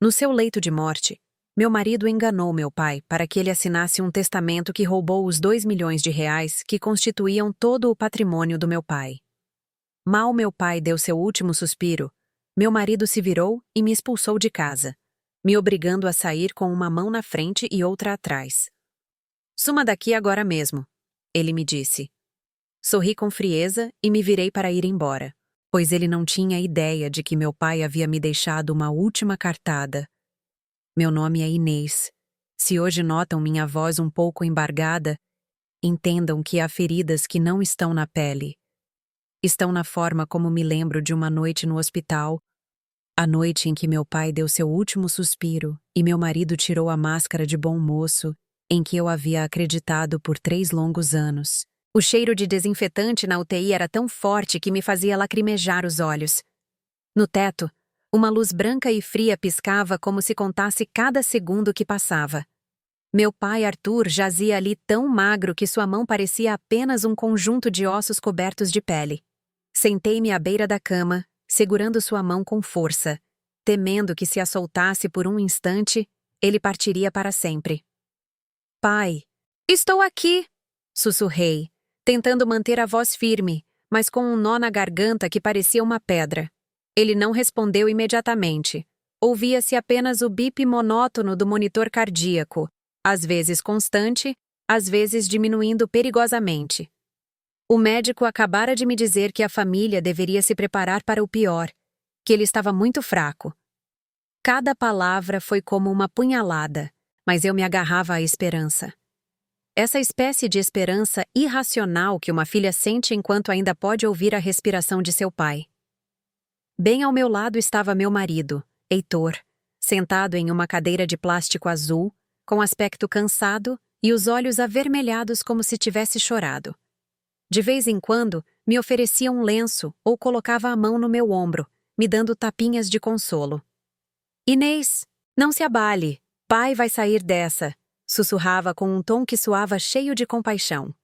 No seu leito de morte, meu marido enganou meu pai para que ele assinasse um testamento que roubou os 2 milhões de reais que constituíam todo o patrimônio do meu pai. Mal meu pai deu seu último suspiro, meu marido se virou e me expulsou de casa, me obrigando a sair com uma mão na frente e outra atrás. "Suma daqui agora mesmo", ele me disse. Sorri com frieza e me virei para ir embora, pois ele não tinha ideia de que meu pai havia me deixado uma última cartada. Meu nome é Inês. Se hoje notam minha voz um pouco embargada, entendam que há feridas que não estão na pele. Estão na forma como me lembro de uma noite no hospital, a noite em que meu pai deu seu último suspiro e meu marido tirou a máscara de bom moço em que eu havia acreditado por 3 longos anos. O cheiro de desinfetante na UTI era tão forte que me fazia lacrimejar os olhos. No teto, uma luz branca e fria piscava como se contasse cada segundo que passava. Meu pai Arthur jazia ali tão magro que sua mão parecia apenas um conjunto de ossos cobertos de pele. Sentei-me à beira da cama, segurando sua mão com força, temendo que se a soltasse por um instante, ele partiria para sempre. "Pai, estou aqui!" sussurrei, tentando manter a voz firme, mas com um nó na garganta que parecia uma pedra. Ele não respondeu imediatamente. Ouvia-se apenas o bip monótono do monitor cardíaco, às vezes constante, às vezes diminuindo perigosamente. O médico acabara de me dizer que a família deveria se preparar para o pior, que ele estava muito fraco. Cada palavra foi como uma punhalada, mas eu me agarrava à esperança. Essa espécie de esperança irracional que uma filha sente enquanto ainda pode ouvir a respiração de seu pai. Bem ao meu lado estava meu marido, Heitor, sentado em uma cadeira de plástico azul, com aspecto cansado e os olhos avermelhados como se tivesse chorado. De vez em quando, me oferecia um lenço ou colocava a mão no meu ombro, me dando tapinhas de consolo. "Inês, não se abale, pai vai sair dessa", sussurrava com um tom que soava cheio de compaixão.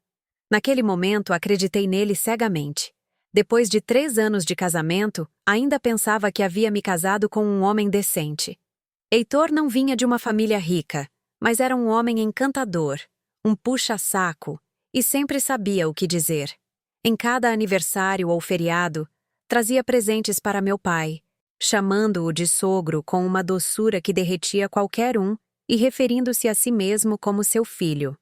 Naquele momento, acreditei nele cegamente. Depois de 3 anos de casamento, ainda pensava que havia me casado com um homem decente. Heitor não vinha de uma família rica, mas era um homem encantador, um puxa-saco, e sempre sabia o que dizer. Em cada aniversário ou feriado, trazia presentes para meu pai, chamando-o de sogro com uma doçura que derretia qualquer um e referindo-se a si mesmo como seu filho.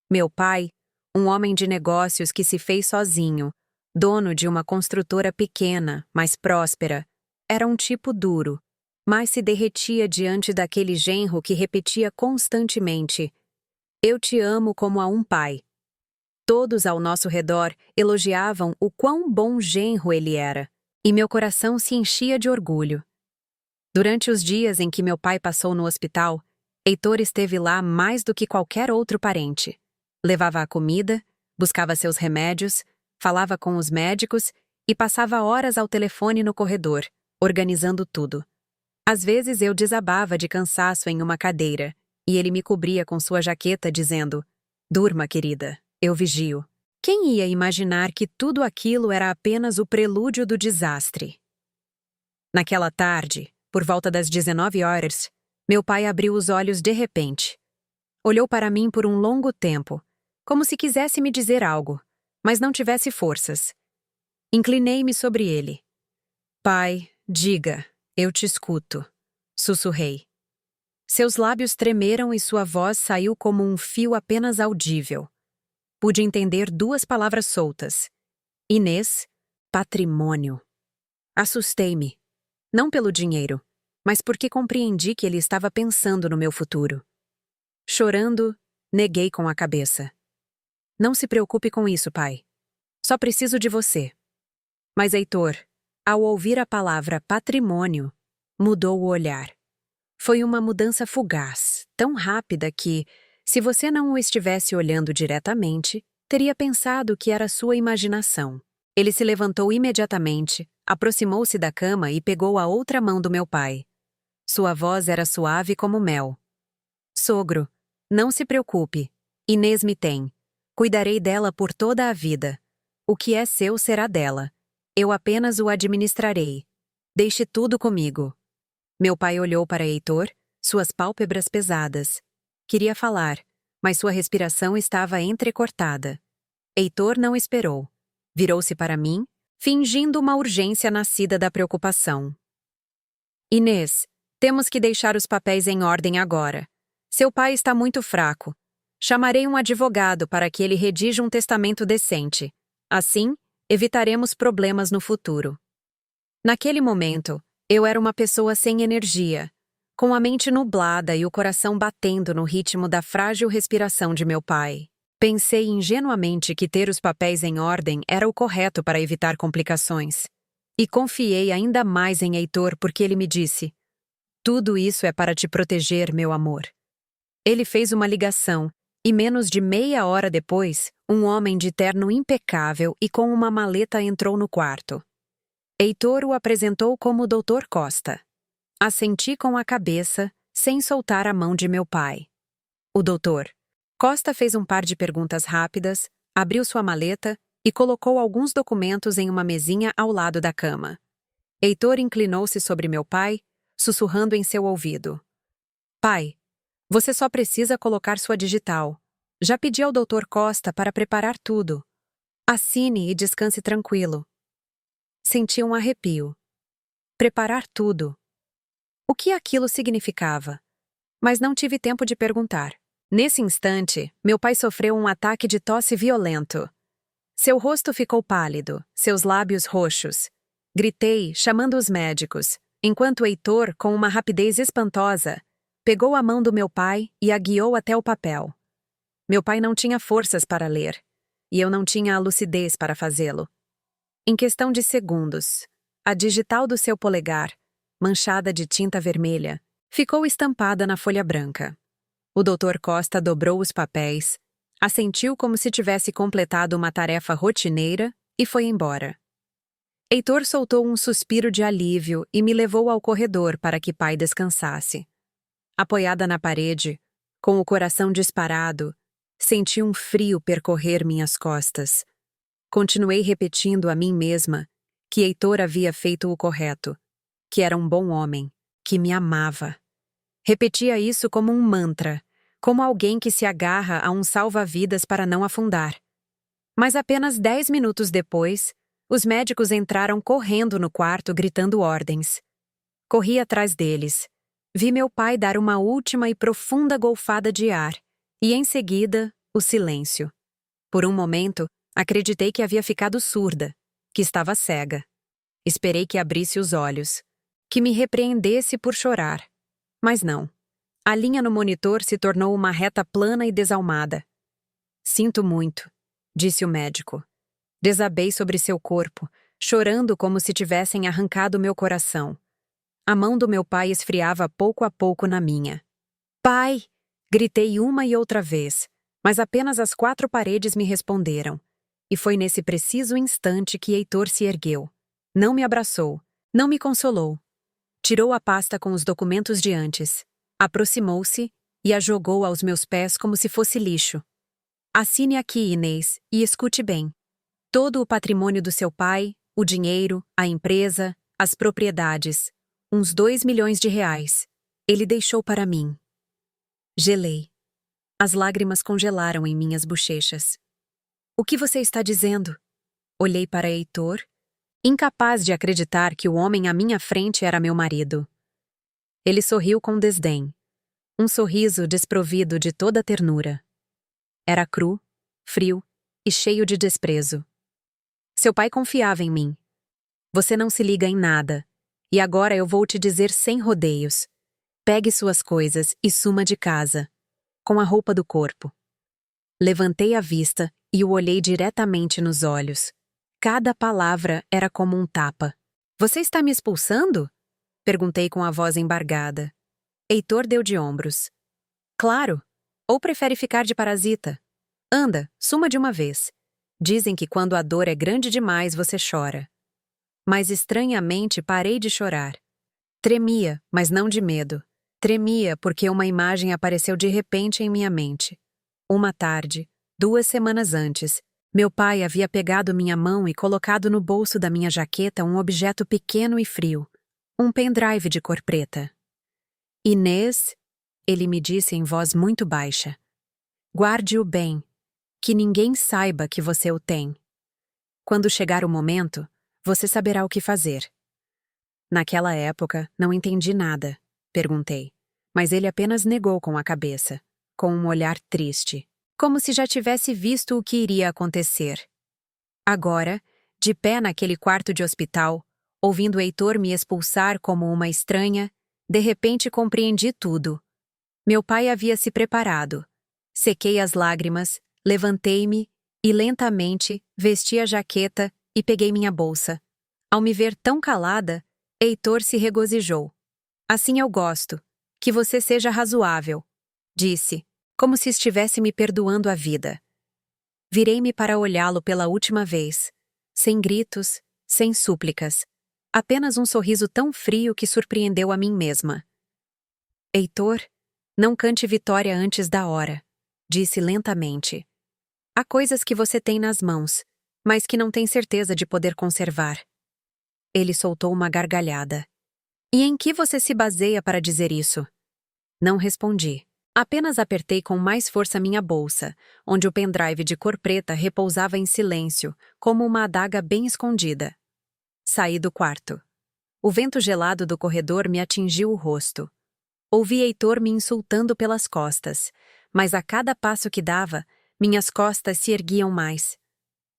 Meu pai, um homem de negócios que se fez sozinho, dono de uma construtora pequena, mas próspera, era um tipo duro, mas se derretia diante daquele genro que repetia constantemente: "Eu te amo como a um pai." Todos ao nosso redor elogiavam o quão bom genro ele era, e meu coração se enchia de orgulho. Durante os dias em que meu pai passou no hospital, Heitor esteve lá mais do que qualquer outro parente. Levava a comida, buscava seus remédios, falava com os médicos e passava horas ao telefone no corredor, organizando tudo. Às vezes eu desabava de cansaço em uma cadeira, e ele me cobria com sua jaqueta dizendo: "Durma, querida, eu vigio." Quem ia imaginar que tudo aquilo era apenas o prelúdio do desastre? Naquela tarde, por volta das 19 horas, meu pai abriu os olhos de repente. Olhou para mim por um longo tempo, como se quisesse me dizer algo, mas não tivesse forças. Inclinei-me sobre ele. "Pai, diga, eu te escuto", sussurrei. Seus lábios tremeram e sua voz saiu como um fio apenas audível. Pude entender 2 palavras soltas: Inês, patrimônio. Assustei-me, não pelo dinheiro, mas porque compreendi que ele estava pensando no meu futuro. Chorando, neguei com a cabeça. "Não se preocupe com isso, pai. Só preciso de você." Mas Heitor, ao ouvir a palavra patrimônio, mudou o olhar. Foi uma mudança fugaz, tão rápida que, se você não o estivesse olhando diretamente, teria pensado que era sua imaginação. Ele se levantou imediatamente, aproximou-se da cama e pegou a outra mão do meu pai. Sua voz era suave como mel. "Sogro, não se preocupe. Inês me tem. Cuidarei dela por toda a vida. O que é seu será dela. Eu apenas o administrarei. Deixe tudo comigo." Meu pai olhou para Heitor, suas pálpebras pesadas. Queria falar, mas sua respiração estava entrecortada. Heitor não esperou. Virou-se para mim, fingindo uma urgência nascida da preocupação. Inês, temos que deixar os papéis em ordem agora. Seu pai está muito fraco. Chamarei um advogado para que ele redija um testamento decente. Assim, evitaremos problemas no futuro. Naquele momento, eu era uma pessoa sem energia, com a mente nublada e o coração batendo no ritmo da frágil respiração de meu pai. Pensei ingenuamente que ter os papéis em ordem era o correto para evitar complicações. E confiei ainda mais em Heitor porque ele me disse: "Tudo isso é para te proteger, meu amor." Ele fez uma ligação, e menos de meia hora depois, um homem de terno impecável e com uma maleta entrou no quarto. Heitor o apresentou como Dr. Costa. Assenti com a cabeça, sem soltar a mão de meu pai. O doutor Costa fez um par de perguntas rápidas, abriu sua maleta e colocou alguns documentos em uma mesinha ao lado da cama. Heitor inclinou-se sobre meu pai, sussurrando em seu ouvido: "Pai, você só precisa colocar sua digital. Já pedi ao Dr. Costa para preparar tudo. Assine e descanse tranquilo." Senti um arrepio. Preparar tudo. O que aquilo significava? Mas não tive tempo de perguntar. Nesse instante, meu pai sofreu um ataque de tosse violento. Seu rosto ficou pálido, seus lábios roxos. Gritei, chamando os médicos, enquanto Heitor, com uma rapidez espantosa, pegou a mão do meu pai e a guiou até o papel. Meu pai não tinha forças para ler, e eu não tinha a lucidez para fazê-lo. Em questão de segundos, a digital do seu polegar, manchada de tinta vermelha, ficou estampada na folha branca. O Dr. Costa dobrou os papéis, assentiu como se tivesse completado uma tarefa rotineira e foi embora. Heitor soltou um suspiro de alívio e me levou ao corredor para que pai descansasse. Apoiada na parede, com o coração disparado, senti um frio percorrer minhas costas. Continuei repetindo a mim mesma que Heitor havia feito o correto, que era um bom homem, que me amava. Repetia isso como um mantra, como alguém que se agarra a um salva-vidas para não afundar. Mas apenas 10 minutos depois, os médicos entraram correndo no quarto gritando ordens. Corri atrás deles. Vi meu pai dar uma última e profunda golfada de ar, e em seguida, o silêncio. Por um momento, acreditei que havia ficado surda, que estava cega. Esperei que abrisse os olhos, que me repreendesse por chorar. Mas não. A linha no monitor se tornou uma reta plana e desalmada. "Sinto muito", disse o médico. Desabei sobre seu corpo, chorando como se tivessem arrancado meu coração. A mão do meu pai esfriava pouco a pouco na minha. "Pai!" Gritei uma e outra vez, mas apenas as 4 paredes me responderam. E foi nesse preciso instante que Heitor se ergueu. Não me abraçou, não me consolou. Tirou a pasta com os documentos de antes, aproximou-se e a jogou aos meus pés como se fosse lixo. "Assine aqui, Inês, e escute bem. Todo o patrimônio do seu pai, o dinheiro, a empresa, as propriedades, uns 2 milhões de reais, ele deixou para mim." Gelei. As lágrimas congelaram em minhas bochechas. "O que você está dizendo?" Olhei para Heitor, incapaz de acreditar que o homem à minha frente era meu marido. Ele sorriu com desdém. Um sorriso desprovido de toda ternura. Era cru, frio e cheio de desprezo. "Seu pai confiava em mim. Você não se liga em nada. E agora eu vou te dizer sem rodeios. Pegue suas coisas e suma de casa. Com a roupa do corpo." Levantei a vista e o olhei diretamente nos olhos. Cada palavra era como um tapa. "Você está me expulsando?" Perguntei com a voz embargada. Heitor deu de ombros. "Claro. Ou prefere ficar de parasita? Anda, suma de uma vez. Dizem que quando a dor é grande demais você chora." Mas estranhamente parei de chorar. Tremia, mas não de medo. Tremia porque uma imagem apareceu de repente em minha mente. Uma tarde, 2 semanas antes, meu pai havia pegado minha mão e colocado no bolso da minha jaqueta um objeto pequeno e frio. Um pendrive de cor preta. Inês, ele me disse em voz muito baixa. Guarde-o bem, que ninguém saiba que você o tem. Quando chegar o momento, você saberá o que fazer. Naquela época, não entendi nada, perguntei, mas ele apenas negou com a cabeça, com um olhar triste, como se já tivesse visto o que iria acontecer. Agora, de pé naquele quarto de hospital, ouvindo Heitor me expulsar como uma estranha, de repente compreendi tudo. Meu pai havia se preparado. Sequei as lágrimas, levantei-me e lentamente vesti a jaqueta e peguei minha bolsa. Ao me ver tão calada, Heitor se regozijou. Assim eu gosto. Que você seja razoável, disse, como se estivesse me perdoando a vida. Virei-me para olhá-lo pela última vez, sem gritos, sem súplicas, apenas um sorriso tão frio que surpreendeu a mim mesma. Heitor, não cante vitória antes da hora, disse lentamente. Há coisas que você tem nas mãos, mas que não tem certeza de poder conservar. Ele soltou uma gargalhada. E em que você se baseia para dizer isso? Não respondi. Apenas apertei com mais força minha bolsa, onde o pendrive de cor preta repousava em silêncio, como uma adaga bem escondida. Saí do quarto. O vento gelado do corredor me atingiu o rosto. Ouvi Heitor me insultando pelas costas, mas a cada passo que dava, minhas costas se erguiam mais.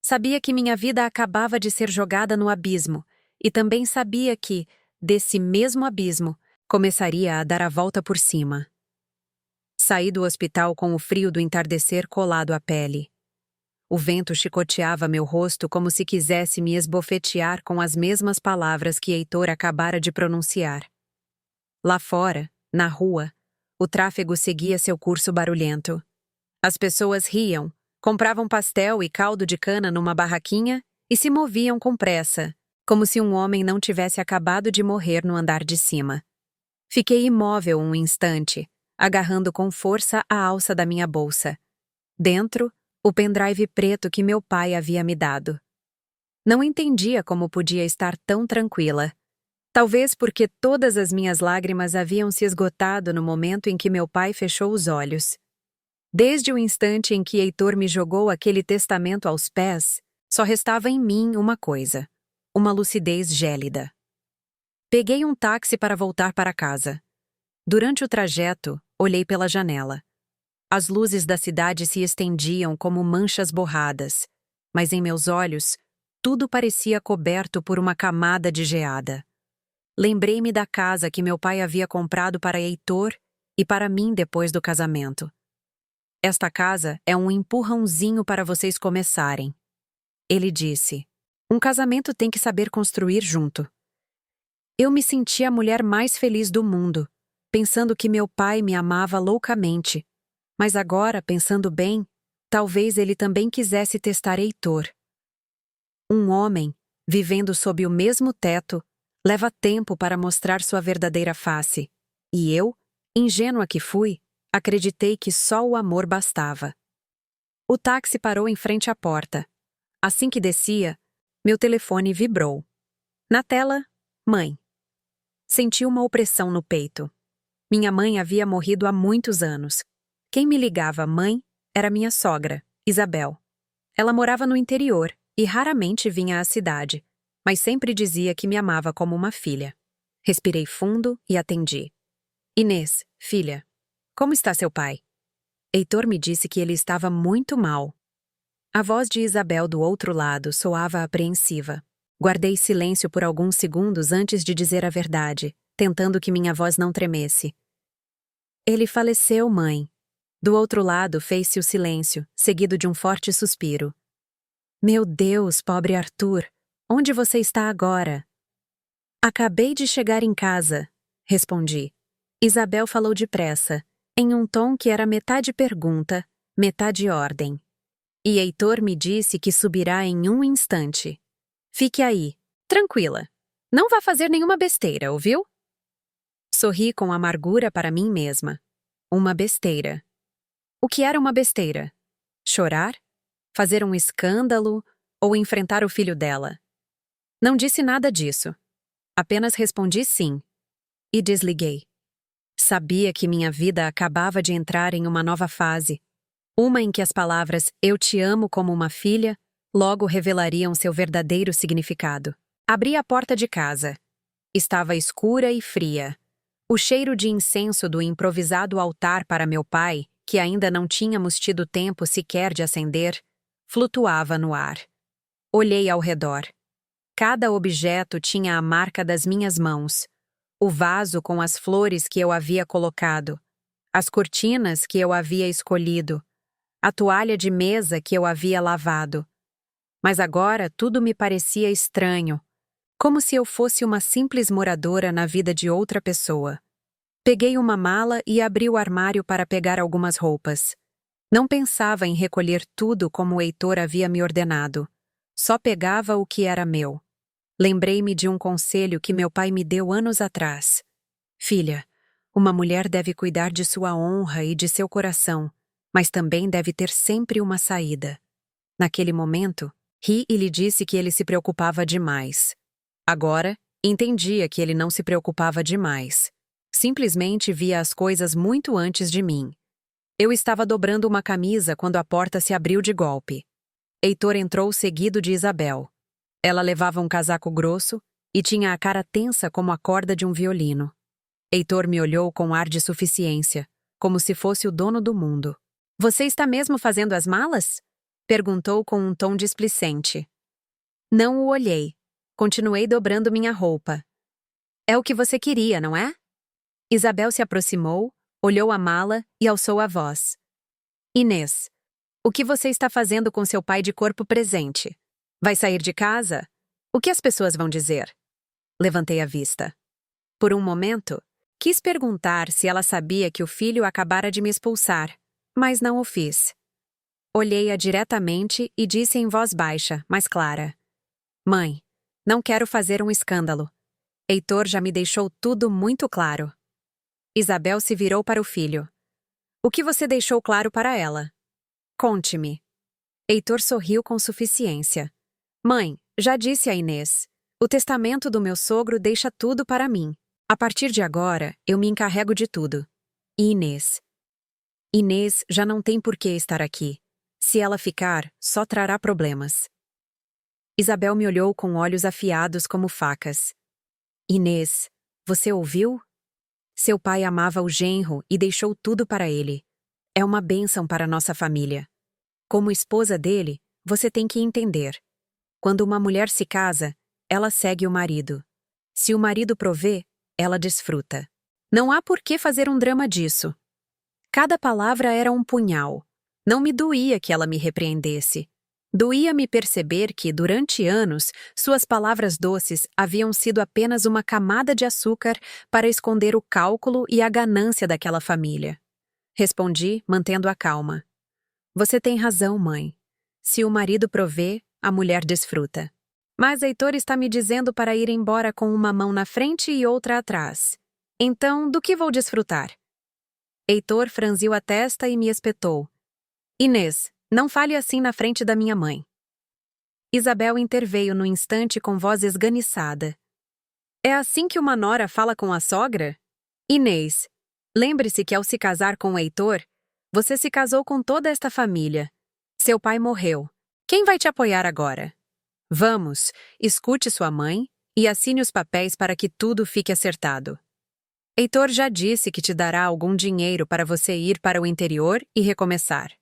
Sabia que minha vida acabava de ser jogada no abismo, e também sabia que, desse mesmo abismo, começaria a dar a volta por cima. Saí do hospital com o frio do entardecer colado à pele. O vento chicoteava meu rosto como se quisesse me esbofetear com as mesmas palavras que Heitor acabara de pronunciar. Lá fora, na rua, o tráfego seguia seu curso barulhento. As pessoas riam, compravam pastel e caldo de cana numa barraquinha e se moviam com pressa, como se um homem não tivesse acabado de morrer no andar de cima. Fiquei imóvel um instante, agarrando com força a alça da minha bolsa. Dentro, o pendrive preto que meu pai havia me dado. Não entendia como podia estar tão tranquila. Talvez porque todas as minhas lágrimas haviam se esgotado no momento em que meu pai fechou os olhos. Desde o instante em que Heitor me jogou aquele testamento aos pés, só restava em mim uma coisa: uma lucidez gélida. Peguei um táxi para voltar para casa. Durante o trajeto, olhei pela janela. As luzes da cidade se estendiam como manchas borradas, mas em meus olhos, tudo parecia coberto por uma camada de geada. Lembrei-me da casa que meu pai havia comprado para Heitor e para mim depois do casamento. Esta casa é um empurrãozinho para vocês começarem. Ele disse, um casamento tem que saber construir junto. Eu me senti a mulher mais feliz do mundo, pensando que meu pai me amava loucamente. Mas agora, pensando bem, talvez ele também quisesse testar Heitor. Um homem, vivendo sob o mesmo teto, leva tempo para mostrar sua verdadeira face. E eu, ingênua que fui, acreditei que só o amor bastava. O táxi parou em frente à porta. Assim que descia, meu telefone vibrou. Na tela, mãe. Senti uma opressão no peito. Minha mãe havia morrido há muitos anos. Quem me ligava mãe era minha sogra, Isabel. Ela morava no interior e raramente vinha à cidade, mas sempre dizia que me amava como uma filha. Respirei fundo e atendi. Inês, filha, como está seu pai? Heitor me disse que ele estava muito mal. A voz de Isabel do outro lado soava apreensiva. Guardei silêncio por alguns segundos antes de dizer a verdade, tentando que minha voz não tremesse. Ele faleceu, mãe. Do outro lado fez-se o silêncio, seguido de um forte suspiro. Meu Deus, pobre Arthur, onde você está agora? Acabei de chegar em casa, respondi. Isabel falou depressa, em um tom que era metade pergunta, metade ordem. E Heitor me disse que subirá em um instante. Fique aí, tranquila. Não vá fazer nenhuma besteira, ouviu? Sorri com amargura para mim mesma. Uma besteira. O que era uma besteira? Chorar? Fazer um escândalo? Ou enfrentar o filho dela? Não disse nada disso. Apenas respondi sim. E desliguei. Sabia que minha vida acabava de entrar em uma nova fase. Uma em que as palavras "eu te amo como uma filha" logo revelariam seu verdadeiro significado. Abri a porta de casa. Estava escura e fria. O cheiro de incenso do improvisado altar para meu pai, que ainda não tínhamos tido tempo sequer de acender, flutuava no ar. Olhei ao redor. Cada objeto tinha a marca das minhas mãos. O vaso com as flores que eu havia colocado, as cortinas que eu havia escolhido, a toalha de mesa que eu havia lavado. Mas agora tudo me parecia estranho, como se eu fosse uma simples moradora na vida de outra pessoa. Peguei uma mala e abri o armário para pegar algumas roupas. Não pensava em recolher tudo como o Heitor havia me ordenado. Só pegava o que era meu. Lembrei-me de um conselho que meu pai me deu anos atrás. Filha, uma mulher deve cuidar de sua honra e de seu coração, mas também deve ter sempre uma saída. Naquele momento, ri e lhe disse que ele se preocupava demais. Agora, entendia que ele não se preocupava demais. Simplesmente via as coisas muito antes de mim. Eu estava dobrando uma camisa quando a porta se abriu de golpe. Heitor entrou seguido de Isabel. Ela levava um casaco grosso e tinha a cara tensa como a corda de um violino. Heitor me olhou com ar de suficiência, como se fosse o dono do mundo. "Você está mesmo fazendo as malas?" perguntou com um tom displicente. Não o olhei. Continuei dobrando minha roupa. "É o que você queria, não é?" Isabel se aproximou, olhou a mala e alçou a voz. "Inês, o que você está fazendo com seu pai de corpo presente? Vai sair de casa? O que as pessoas vão dizer?" Levantei a vista. Por um momento, quis perguntar se ela sabia que o filho acabara de me expulsar, mas não o fiz. Olhei-a diretamente e disse em voz baixa, mas clara: "Mãe, não quero fazer um escândalo. Heitor já me deixou tudo muito claro." Isabel se virou para o filho. "O que você deixou claro para ela? Conte-me." Heitor sorriu com suficiência. "Mãe, já disse a Inês. O testamento do meu sogro deixa tudo para mim. A partir de agora, eu me encarrego de tudo. E Inês? Inês já não tem por que estar aqui. Se ela ficar, só trará problemas." Isabel me olhou com olhos afiados como facas. "Inês, você ouviu? Seu pai amava o genro e deixou tudo para ele. É uma bênção para nossa família. Como esposa dele, você tem que entender. Quando uma mulher se casa, ela segue o marido. Se o marido provê, ela desfruta. Não há por que fazer um drama disso." Cada palavra era um punhal. Não me doía que ela me repreendesse. Doía-me perceber que, durante anos, suas palavras doces haviam sido apenas uma camada de açúcar para esconder o cálculo e a ganância daquela família. Respondi, mantendo a calma. "Você tem razão, mãe. Se o marido provê, a mulher desfruta. Mas Heitor está me dizendo para ir embora com uma mão na frente e outra atrás. Então, do que vou desfrutar?" Heitor franziu a testa e me espetou. "Inês, não fale assim na frente da minha mãe." Isabel interveio no instante com voz esganiçada. "É assim que uma nora fala com a sogra? Inês, lembre-se que ao se casar com o Heitor, você se casou com toda esta família. Seu pai morreu. Quem vai te apoiar agora? Vamos, escute sua mãe e assine os papéis para que tudo fique acertado. Heitor já disse que te dará algum dinheiro para você ir para o interior e recomeçar."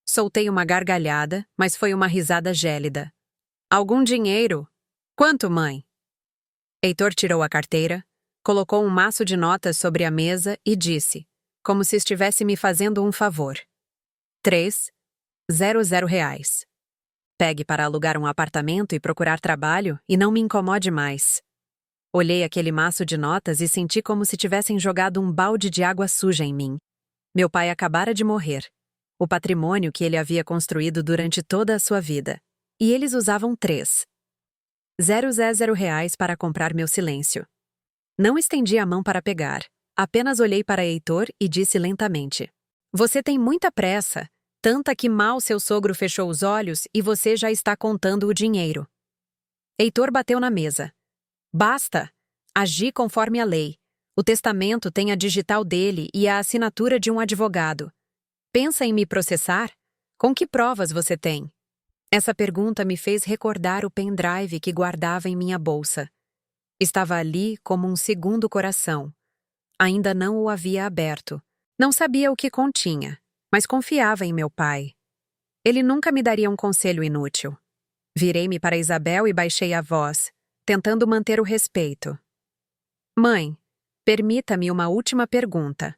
Soltei uma gargalhada, mas foi uma risada gélida. "Algum dinheiro? Quanto, mãe?" Heitor tirou a carteira, colocou um maço de notas sobre a mesa e disse, como se estivesse me fazendo um favor: 300 reais. Pegue para alugar um apartamento e procurar trabalho e não me incomode mais." Olhei aquele maço de notas e senti como se tivessem jogado um balde de água suja em mim. Meu pai acabara de morrer. O patrimônio que ele havia construído durante toda a sua vida. E eles usavam 300 reais para comprar meu silêncio. Não estendi a mão para pegar. Apenas olhei para Heitor e disse lentamente: "Você tem muita pressa, tanta que mal seu sogro fechou os olhos e você já está contando o dinheiro." Heitor bateu na mesa. "Basta! Agi conforme a lei. O testamento tem a digital dele e a assinatura de um advogado. Pensa em me processar? Com que provas você tem? Essa pergunta me fez recordar o pendrive que guardava em minha bolsa. Estava ali como um segundo coração. Ainda não o havia aberto. Não sabia o que continha, mas confiava em meu pai. Ele nunca me daria um conselho inútil. Virei-me para Isabel e baixei a voz, tentando manter o respeito. Mãe, permita-me uma última pergunta.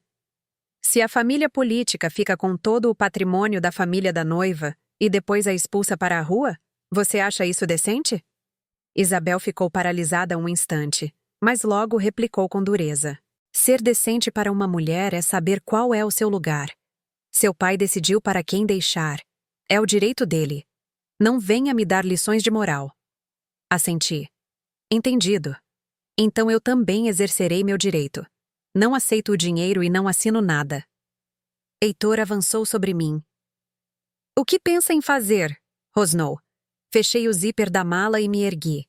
Se a família política fica com todo o patrimônio da família da noiva e depois a expulsa para a rua, você acha isso decente? Isabel ficou paralisada um instante, mas logo replicou com dureza. Ser decente para uma mulher é saber qual é o seu lugar. Seu pai decidiu para quem deixar. É o direito dele. Não venha me dar lições de moral. Assenti. Entendido. Então eu também exercerei meu direito. Não aceito o dinheiro e não assino nada. Heitor avançou sobre mim. O que pensa em fazer? Rosnou. Fechei o zíper da mala e me ergui.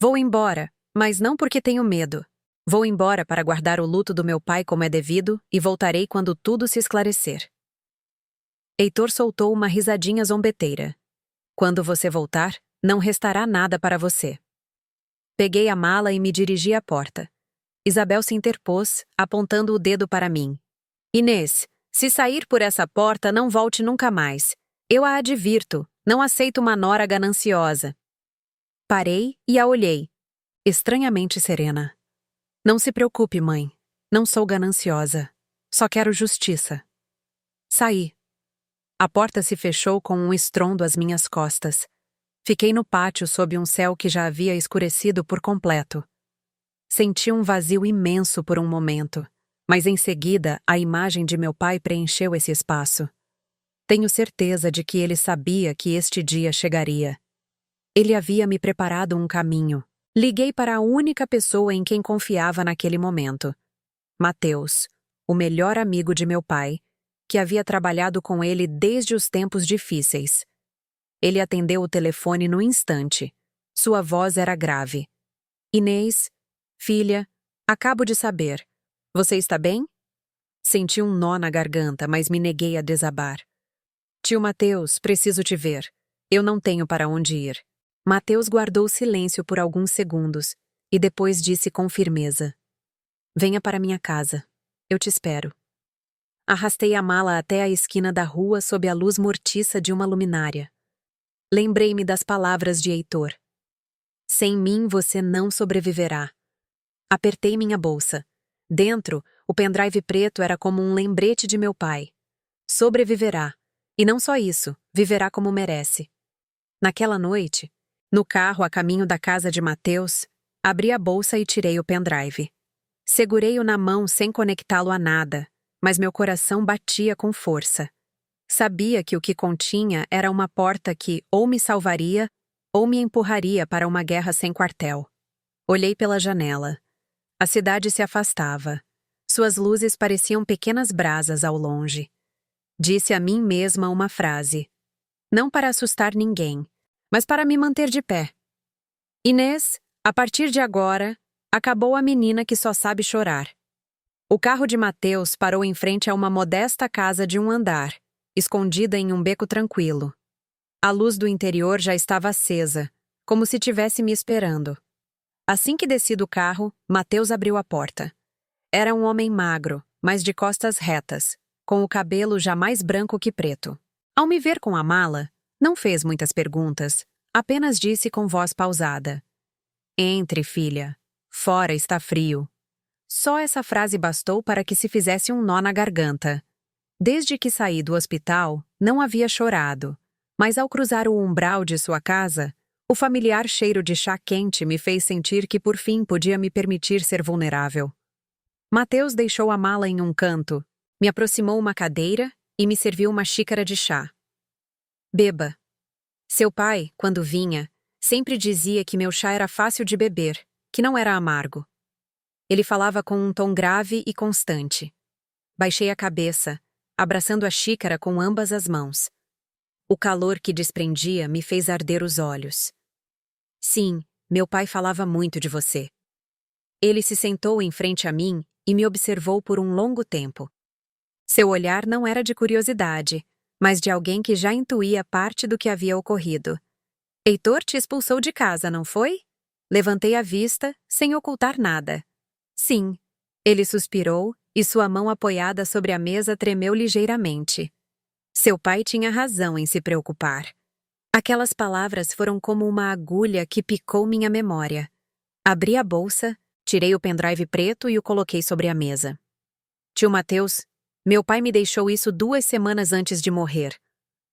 Vou embora, mas não porque tenho medo. Vou embora para guardar o luto do meu pai como é devido e voltarei quando tudo se esclarecer. Heitor soltou uma risadinha zombeteira. Quando você voltar, não restará nada para você. Peguei a mala e me dirigi à porta. Isabel se interpôs, apontando o dedo para mim. Inês, se sair por essa porta, não volte nunca mais. Eu a advirto, não aceito uma nora gananciosa. Parei e a olhei, estranhamente serena. Não se preocupe, mãe. Não sou gananciosa. Só quero justiça. Saí. A porta se fechou com um estrondo às minhas costas. Fiquei no pátio sob um céu que já havia escurecido por completo. Senti um vazio imenso por um momento, mas em seguida a imagem de meu pai preencheu esse espaço. Tenho certeza de que ele sabia que este dia chegaria. Ele havia me preparado um caminho. Liguei para a única pessoa em quem confiava naquele momento. Mateus, o melhor amigo de meu pai, que havia trabalhado com ele desde os tempos difíceis. Ele atendeu o telefone no instante. Sua voz era grave. Inês, filha, acabo de saber. Você está bem? Senti um nó na garganta, mas me neguei a desabar. Tio Mateus, preciso te ver. Eu não tenho para onde ir. Mateus guardou silêncio por alguns segundos e depois disse com firmeza. Venha para minha casa. Eu te espero. Arrastei a mala até a esquina da rua sob a luz mortiça de uma luminária. Lembrei-me das palavras de Heitor. Sem mim você não sobreviverá. Apertei minha bolsa. Dentro, o pendrive preto era como um lembrete de meu pai. Sobreviverá. E não só isso, viverá como merece. Naquela noite, no carro a caminho da casa de Mateus, abri a bolsa e tirei o pendrive. Segurei-o na mão sem conectá-lo a nada, mas meu coração batia com força. Sabia que o que continha era uma porta que ou me salvaria ou me empurraria para uma guerra sem quartel. Olhei pela janela. A cidade se afastava. Suas luzes pareciam pequenas brasas ao longe. Disse a mim mesma uma frase. Não para assustar ninguém, mas para me manter de pé. Inês, a partir de agora, acabou a menina que só sabe chorar. O carro de Mateus parou em frente a uma modesta casa de um andar, escondida em um beco tranquilo. A luz do interior já estava acesa, como se tivesse me esperando. Assim que desci do carro, Mateus abriu a porta. Era um homem magro, mas de costas retas, com o cabelo já mais branco que preto. Ao me ver com a mala, não fez muitas perguntas, apenas disse com voz pausada. Entre, filha. Fora está frio. Só essa frase bastou para que se fizesse um nó na garganta. Desde que saí do hospital, não havia chorado, mas ao cruzar o umbral de sua casa, o familiar cheiro de chá quente me fez sentir que por fim podia me permitir ser vulnerável. Mateus deixou a mala em um canto, me aproximou uma cadeira e me serviu uma xícara de chá. Beba. Seu pai, quando vinha, sempre dizia que meu chá era fácil de beber, que não era amargo. Ele falava com um tom grave e constante. Baixei a cabeça, abraçando a xícara com ambas as mãos. O calor que desprendia me fez arder os olhos. Sim, meu pai falava muito de você. Ele se sentou em frente a mim e me observou por um longo tempo. Seu olhar não era de curiosidade, mas de alguém que já intuía parte do que havia ocorrido. Heitor te expulsou de casa, não foi? Levantei a vista, sem ocultar nada. Sim. Ele suspirou e sua mão apoiada sobre a mesa tremeu ligeiramente. Seu pai tinha razão em se preocupar. Aquelas palavras foram como uma agulha que picou minha memória. Abri a bolsa, tirei o pendrive preto e o coloquei sobre a mesa. Tio Mateus, meu pai me deixou isso 2 semanas antes de morrer.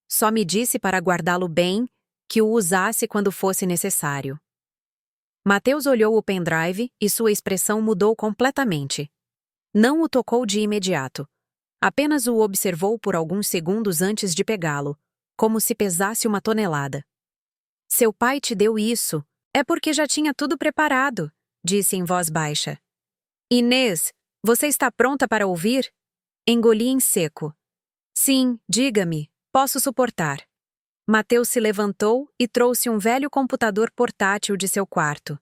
Só me disse para guardá-lo bem, que o usasse quando fosse necessário. Mateus olhou o pendrive e sua expressão mudou completamente. Não o tocou de imediato. Apenas o observou por alguns segundos antes de pegá-lo, como se pesasse uma tonelada. Seu pai te deu isso. É porque já tinha tudo preparado, disse em voz baixa. Inês, você está pronta para ouvir? Engoli em seco. Sim, diga-me, posso suportar. Mateus se levantou e trouxe um velho computador portátil de seu quarto.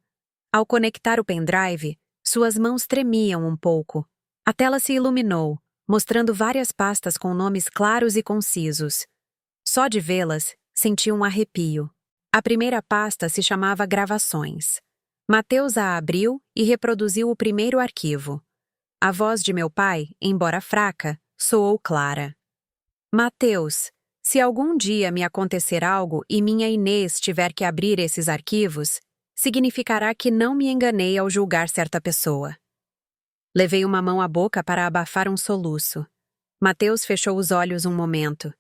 Ao conectar o pendrive, suas mãos tremiam um pouco. A tela se iluminou, mostrando várias pastas com nomes claros e concisos. Só de vê-las, senti um arrepio. A primeira pasta se chamava Gravações. Mateus a abriu e reproduziu o primeiro arquivo. A voz de meu pai, embora fraca, soou clara. Mateus, se algum dia me acontecer algo e minha Inês tiver que abrir esses arquivos, significará que não me enganei ao julgar certa pessoa. Levei uma mão à boca para abafar um soluço. Mateus fechou os olhos um momento.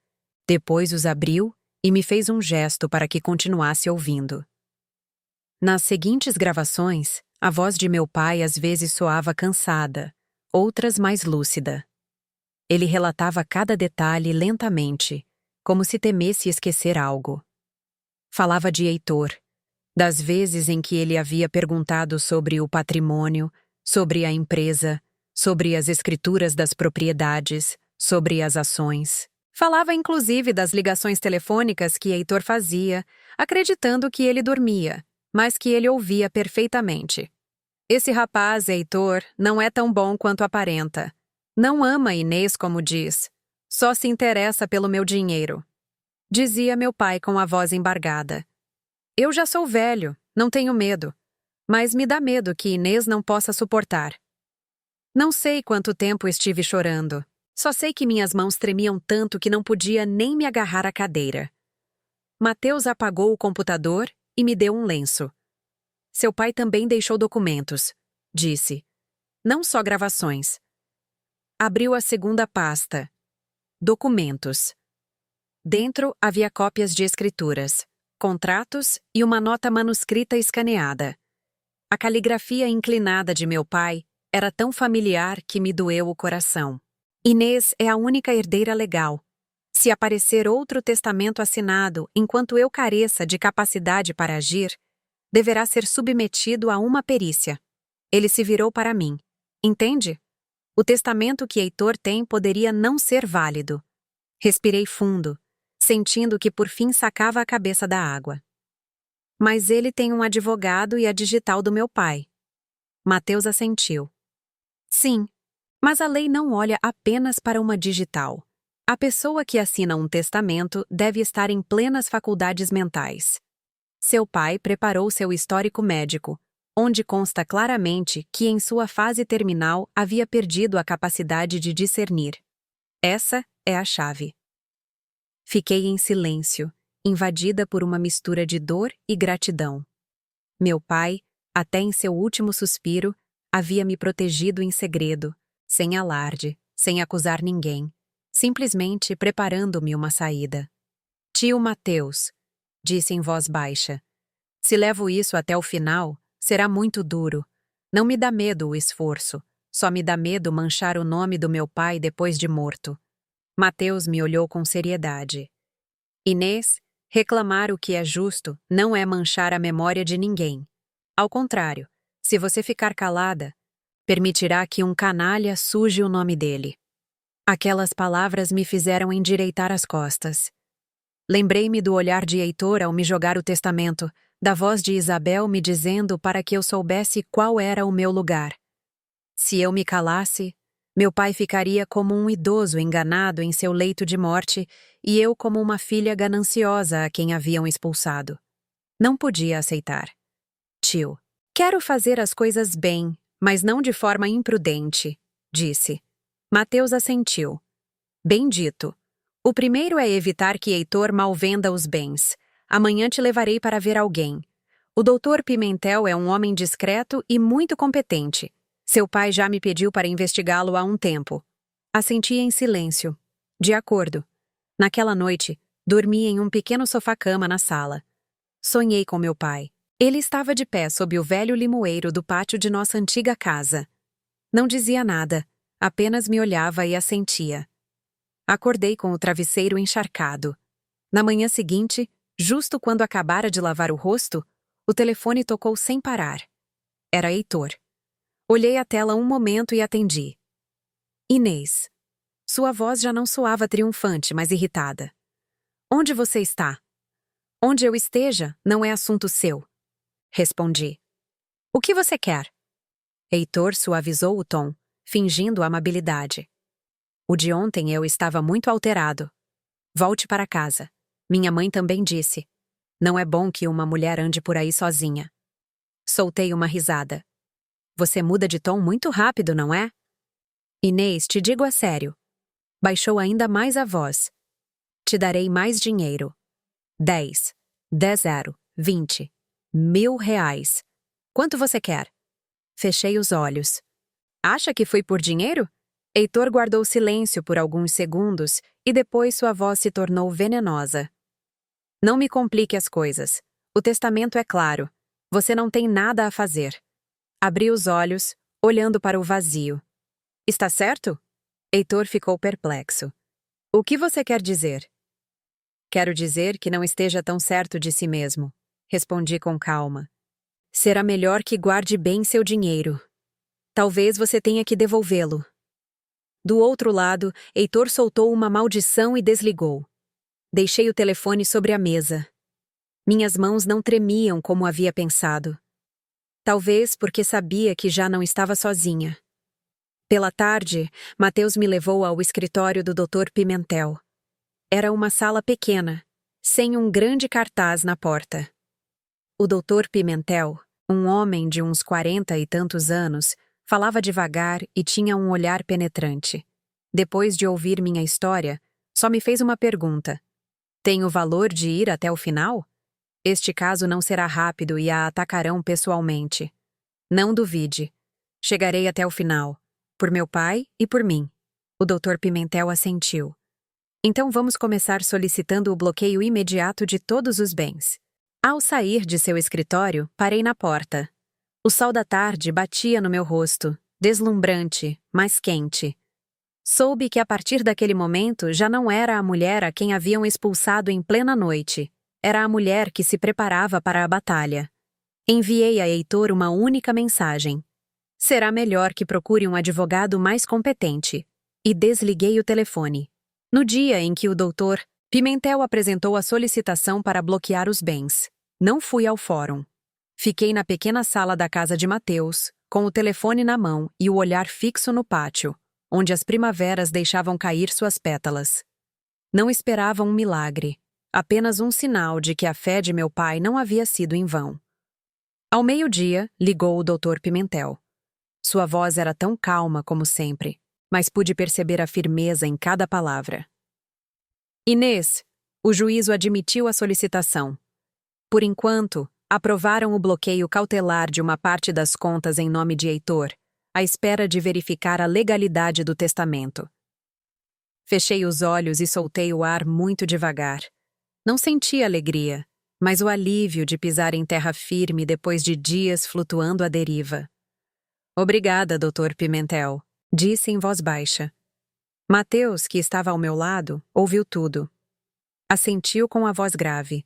Depois os abriu e me fez um gesto para que continuasse ouvindo. Nas seguintes gravações, a voz de meu pai às vezes soava cansada, outras mais lúcida. Ele relatava cada detalhe lentamente, como se temesse esquecer algo. Falava de Heitor, das vezes em que ele havia perguntado sobre o patrimônio, sobre a empresa, sobre as escrituras das propriedades, sobre as ações. Falava inclusive das ligações telefônicas que Heitor fazia, acreditando que ele dormia, mas que ele ouvia perfeitamente. Esse rapaz, Heitor, não é tão bom quanto aparenta. Não ama Inês como diz. Só se interessa pelo meu dinheiro. Dizia meu pai com a voz embargada. Eu já sou velho, não tenho medo. Mas me dá medo que Inês não possa suportar. Não sei quanto tempo estive chorando. Só sei que minhas mãos tremiam tanto que não podia nem me agarrar à cadeira. Mateus apagou o computador e me deu um lenço. Seu pai também deixou documentos, disse. Não só gravações. Abriu a segunda pasta. Documentos. Dentro havia cópias de escrituras, contratos e uma nota manuscrita escaneada. A caligrafia inclinada de meu pai era tão familiar que me doeu o coração. Inês é a única herdeira legal. Se aparecer outro testamento assinado enquanto eu careça de capacidade para agir, deverá ser submetido a uma perícia. Ele se virou para mim. Entende? O testamento que Heitor tem poderia não ser válido. Respirei fundo, sentindo que por fim sacava a cabeça da água. Mas ele tem um advogado e a digital do meu pai. Mateus assentiu. Sim, mas a lei não olha apenas para uma digital. A pessoa que assina um testamento deve estar em plenas faculdades mentais. Seu pai preparou seu histórico médico, onde consta claramente que em sua fase terminal havia perdido a capacidade de discernir. Essa é a chave. Fiquei em silêncio, invadida por uma mistura de dor e gratidão. Meu pai, até em seu último suspiro, havia me protegido em segredo, sem alarde, sem acusar ninguém, simplesmente preparando-me uma saída. Tio Mateus, disse em voz baixa, se levo isso até o final, será muito duro. Não me dá medo o esforço, só me dá medo manchar o nome do meu pai depois de morto. Mateus me olhou com seriedade. Inês, reclamar o que é justo não é manchar a memória de ninguém. Ao contrário, se você ficar calada, permitirá que um canalha suje o nome dele. Aquelas palavras me fizeram endireitar as costas. Lembrei-me do olhar de Heitor ao me jogar o testamento, da voz de Isabel me dizendo para que eu soubesse qual era o meu lugar. Se eu me calasse, meu pai ficaria como um idoso enganado em seu leito de morte e eu como uma filha gananciosa a quem haviam expulsado. Não podia aceitar. Tio, quero fazer as coisas bem, mas não de forma imprudente, disse. Mateus assentiu. Bem dito. O primeiro é evitar que Heitor malvenda os bens. Amanhã te levarei para ver alguém. O doutor Pimentel é um homem discreto e muito competente. Seu pai já me pediu para investigá-lo há um tempo. Assenti em silêncio. De acordo. Naquela noite, dormi em um pequeno sofá-cama na sala. Sonhei com meu pai. Ele estava de pé sob o velho limoeiro do pátio de nossa antiga casa. Não dizia nada, apenas me olhava e assentia. Acordei com o travesseiro encharcado. Na manhã seguinte, justo quando acabara de lavar o rosto, o telefone tocou sem parar. Era Heitor. Olhei a tela um momento e atendi. Inês. Sua voz já não soava triunfante, mas irritada. Onde você está? Onde eu esteja, não é assunto seu. Respondi. O que você quer? Heitor suavizou o tom, fingindo amabilidade. O de ontem eu estava muito alterado. Volte para casa. Minha mãe também disse. Não é bom que uma mulher ande por aí sozinha. Soltei uma risada. Você muda de tom muito rápido, não é? Inês, te digo a sério. Baixou ainda mais a voz. Te darei mais dinheiro. 10. 10 20. R$ 1.000. Quanto você quer? Fechei os olhos. Acha que foi por dinheiro? Heitor guardou silêncio por alguns segundos e depois sua voz se tornou venenosa. Não me complique as coisas. O testamento é claro. Você não tem nada a fazer. Abri os olhos, olhando para o vazio. Está certo? Heitor ficou perplexo. O que você quer dizer? Quero dizer que não esteja tão certo de si mesmo. Respondi com calma. Será melhor que guarde bem seu dinheiro. Talvez você tenha que devolvê-lo. Do outro lado, Heitor soltou uma maldição e desligou. Deixei o telefone sobre a mesa. Minhas mãos não tremiam como havia pensado. Talvez porque sabia que já não estava sozinha. Pela tarde, Mateus me levou ao escritório do Dr. Pimentel. Era uma sala pequena, sem um grande cartaz na porta. O Dr. Pimentel, um homem de uns 40 e tantos anos, falava devagar e tinha um olhar penetrante. Depois de ouvir minha história, só me fez uma pergunta. Tem o valor de ir até o final? Este caso não será rápido e a atacarão pessoalmente. Não duvide. Chegarei até o final. Por meu pai e por mim. O Dr. Pimentel assentiu. Então vamos começar solicitando o bloqueio imediato de todos os bens. Ao sair de seu escritório, parei na porta. O sol da tarde batia no meu rosto, deslumbrante, mas quente. Soube que a partir daquele momento já não era a mulher a quem haviam expulsado em plena noite. Era a mulher que se preparava para a batalha. Enviei a Heitor uma única mensagem. Será melhor que procure um advogado mais competente. E desliguei o telefone. No dia em que o doutor Pimentel apresentou a solicitação para bloquear os bens, não fui ao fórum. Fiquei na pequena sala da casa de Mateus, com o telefone na mão e o olhar fixo no pátio, onde as primaveras deixavam cair suas pétalas. Não esperava um milagre, apenas um sinal de que a fé de meu pai não havia sido em vão. Ao meio-dia, ligou o Dr. Pimentel. Sua voz era tão calma como sempre, mas pude perceber a firmeza em cada palavra. Inês, o juízo admitiu a solicitação. Por enquanto, aprovaram o bloqueio cautelar de uma parte das contas em nome de Heitor, à espera de verificar a legalidade do testamento. Fechei os olhos e soltei o ar muito devagar. Não senti alegria, mas o alívio de pisar em terra firme depois de dias flutuando à deriva. Obrigada, Dr. Pimentel, disse em voz baixa. Mateus, que estava ao meu lado, ouviu tudo. Assentiu com a voz grave.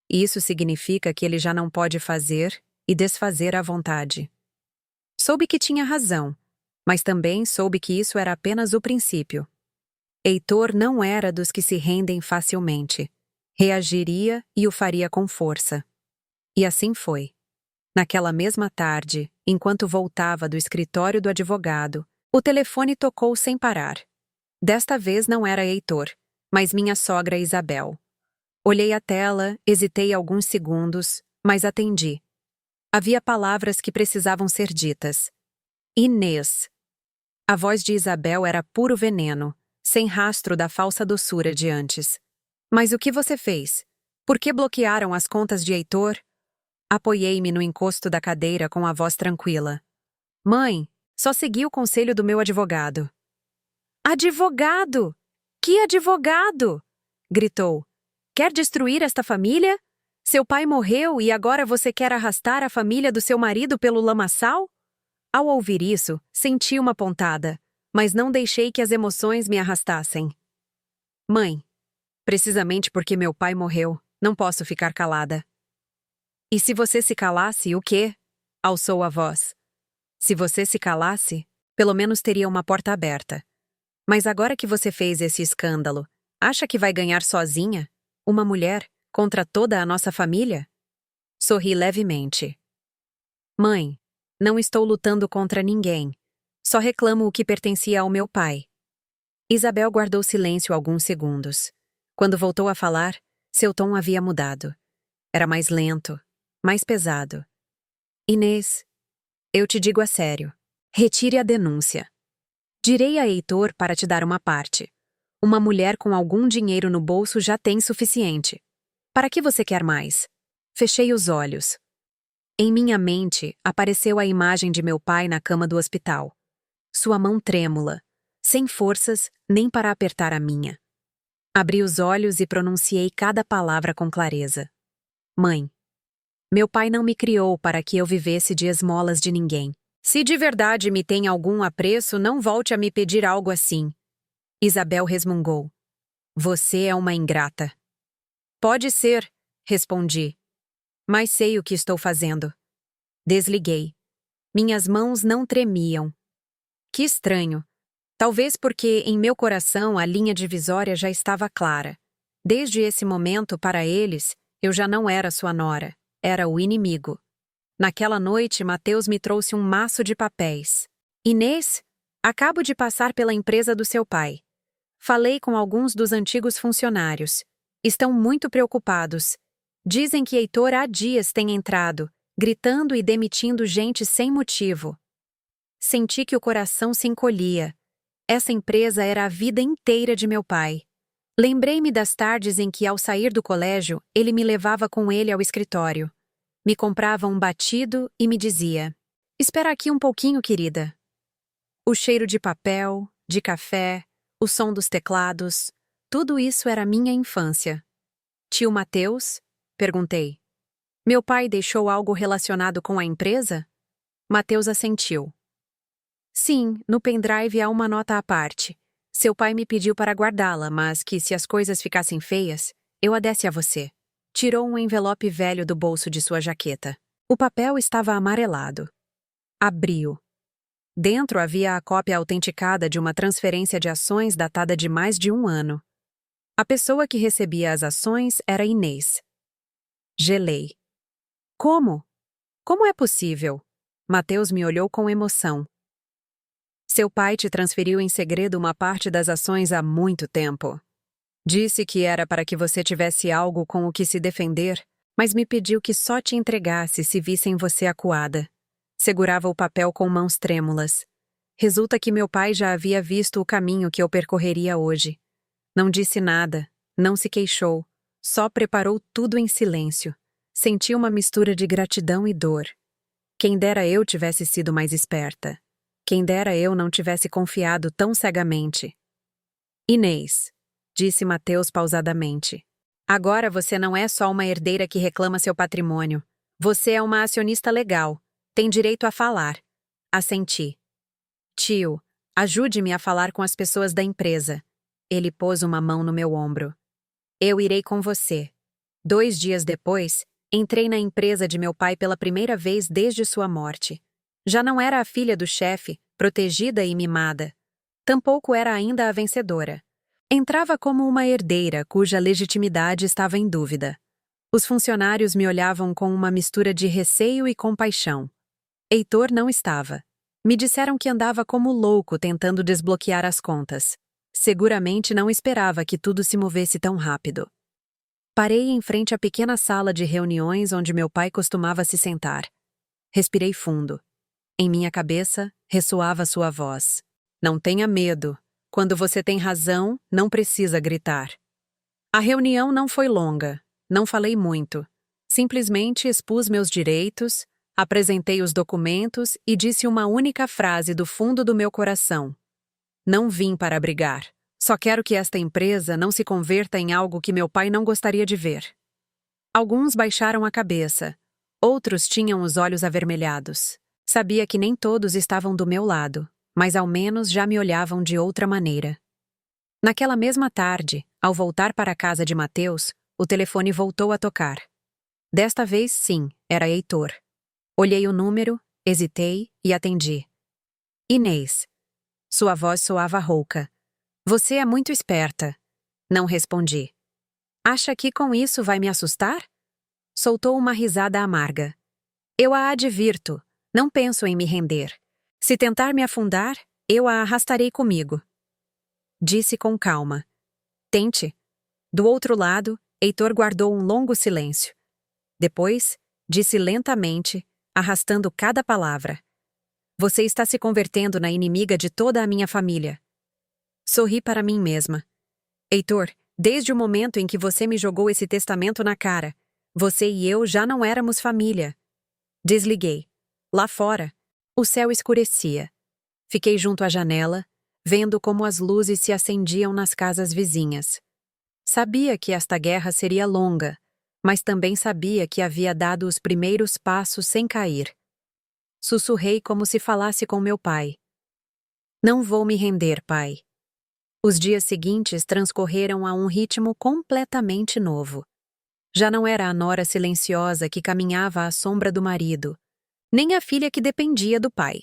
Isso significa que ele já não pode fazer e desfazer à vontade. Soube que tinha razão, mas também soube que isso era apenas o princípio. Heitor não era dos que se rendem facilmente. Reagiria e o faria com força. E assim foi. Naquela mesma tarde, enquanto voltava do escritório do advogado, o telefone tocou sem parar. Desta vez não era Heitor, mas minha sogra Isabel. Olhei a tela, hesitei alguns segundos, mas atendi. Havia palavras que precisavam ser ditas. Inês. A voz de Isabel era puro veneno, sem rastro da falsa doçura de antes. Mas o que você fez? Por que bloquearam as contas de Heitor? Apoiei-me no encosto da cadeira com a voz tranquila. Mãe, só segui o conselho do meu advogado. Advogado? Que advogado? Gritou. Quer destruir esta família? Seu pai morreu e agora você quer arrastar a família do seu marido pelo lamaçal? Ao ouvir isso, senti uma pontada, mas não deixei que as emoções me arrastassem. Mãe, precisamente porque meu pai morreu, não posso ficar calada. E se você se calasse, o quê? Alçou a voz. Se você se calasse, pelo menos teria uma porta aberta. Mas agora que você fez esse escândalo, acha que vai ganhar sozinha? Uma mulher, contra toda a nossa família? Sorri levemente. Mãe, não estou lutando contra ninguém. Só reclamo o que pertencia ao meu pai. Isabel guardou silêncio alguns segundos. Quando voltou a falar, seu tom havia mudado. Era mais lento, mais pesado. Inês, eu te digo a sério. Retire a denúncia. Direi a Heitor para te dar uma parte. Uma mulher com algum dinheiro no bolso já tem suficiente. Para que você quer mais? Fechei os olhos. Em minha mente, apareceu a imagem de meu pai na cama do hospital. Sua mão trêmula, sem forças nem para apertar a minha. Abri os olhos e pronunciei cada palavra com clareza. Mãe, meu pai não me criou para que eu vivesse de esmolas de ninguém. Se de verdade me tem algum apreço, não volte a me pedir algo assim. Isabel resmungou. Você é uma ingrata. Pode ser, respondi. Mas sei o que estou fazendo. Desliguei. Minhas mãos não tremiam. Que estranho. Talvez porque em meu coração a linha divisória já estava clara. Desde esse momento, para eles, eu já não era sua nora, era o inimigo. Naquela noite, Mateus me trouxe um maço de papéis. Inês, acabo de passar pela empresa do seu pai. Falei com alguns dos antigos funcionários. Estão muito preocupados. Dizem que Heitor há dias tem entrado, gritando e demitindo gente sem motivo. Senti que o coração se encolhia. Essa empresa era a vida inteira de meu pai. Lembrei-me das tardes em que, ao sair do colégio, ele me levava com ele ao escritório. Me comprava um batido e me dizia: espera aqui um pouquinho, querida. O cheiro de papel, de café, o som dos teclados, tudo isso era minha infância. Tio Mateus? Perguntei. Meu pai deixou algo relacionado com a empresa? Mateus assentiu. Sim, no pendrive há uma nota à parte. Seu pai me pediu para guardá-la, mas que se as coisas ficassem feias, eu a desse a você. Tirou um envelope velho do bolso de sua jaqueta. O papel estava amarelado. Abriu. Dentro havia a cópia autenticada de uma transferência de ações datada de mais de 1 ano. A pessoa que recebia as ações era Inês. Gelei. Como? Como é possível? Mateus me olhou com emoção. Seu pai te transferiu em segredo uma parte das ações há muito tempo. Disse que era para que você tivesse algo com o que se defender, mas me pediu que só te entregasse se vissem você acuada. Segurava o papel com mãos trêmulas. Resulta que meu pai já havia visto o caminho que eu percorreria hoje. Não disse nada, não se queixou, só preparou tudo em silêncio. Senti uma mistura de gratidão e dor. Quem dera eu tivesse sido mais esperta. Quem dera eu não tivesse confiado tão cegamente. Inês, disse Mateus pausadamente. Agora você não é só uma herdeira que reclama seu patrimônio. Você é uma acionista legal. Tem direito a falar. Assenti. Tio, ajude-me a falar com as pessoas da empresa. Ele pôs uma mão no meu ombro. Eu irei com você. 2 dias depois, entrei na empresa de meu pai pela primeira vez desde sua morte. Já não era a filha do chefe, protegida e mimada. Tampouco era ainda a vencedora. Entrava como uma herdeira cuja legitimidade estava em dúvida. Os funcionários me olhavam com uma mistura de receio e compaixão. Heitor não estava. Me disseram que andava como louco tentando desbloquear as contas. Seguramente não esperava que tudo se movesse tão rápido. Parei em frente à pequena sala de reuniões onde meu pai costumava se sentar. Respirei fundo. Em minha cabeça, ressoava sua voz. Não tenha medo. Quando você tem razão, não precisa gritar. A reunião não foi longa. Não falei muito. Simplesmente expus meus direitos, apresentei os documentos e disse uma única frase do fundo do meu coração. Não vim para brigar. Só quero que esta empresa não se converta em algo que meu pai não gostaria de ver. Alguns baixaram a cabeça. Outros tinham os olhos avermelhados. Sabia que nem todos estavam do meu lado, mas ao menos já me olhavam de outra maneira. Naquela mesma tarde, ao voltar para a casa de Mateus, o telefone voltou a tocar. Desta vez, sim, era Heitor. Olhei o número, hesitei e atendi. Inês. Sua voz soava rouca. Você é muito esperta. Não respondi. Acha que com isso vai me assustar? Soltou uma risada amarga. Eu a advirto. Não penso em me render. Se tentar me afundar, eu a arrastarei comigo. Disse com calma. Tente. Do outro lado, Heitor guardou um longo silêncio. Depois, disse lentamente, arrastando cada palavra. Você está se convertendo na inimiga de toda a minha família. Sorri para mim mesma. Heitor, desde o momento em que você me jogou esse testamento na cara, você e eu já não éramos família. Desliguei. Lá fora, o céu escurecia. Fiquei junto à janela, vendo como as luzes se acendiam nas casas vizinhas. Sabia que esta guerra seria longa, mas também sabia que havia dado os primeiros passos sem cair. Sussurrei como se falasse com meu pai. Não vou me render, pai. Os dias seguintes transcorreram a um ritmo completamente novo. Já não era a nora silenciosa que caminhava à sombra do marido, nem a filha que dependia do pai.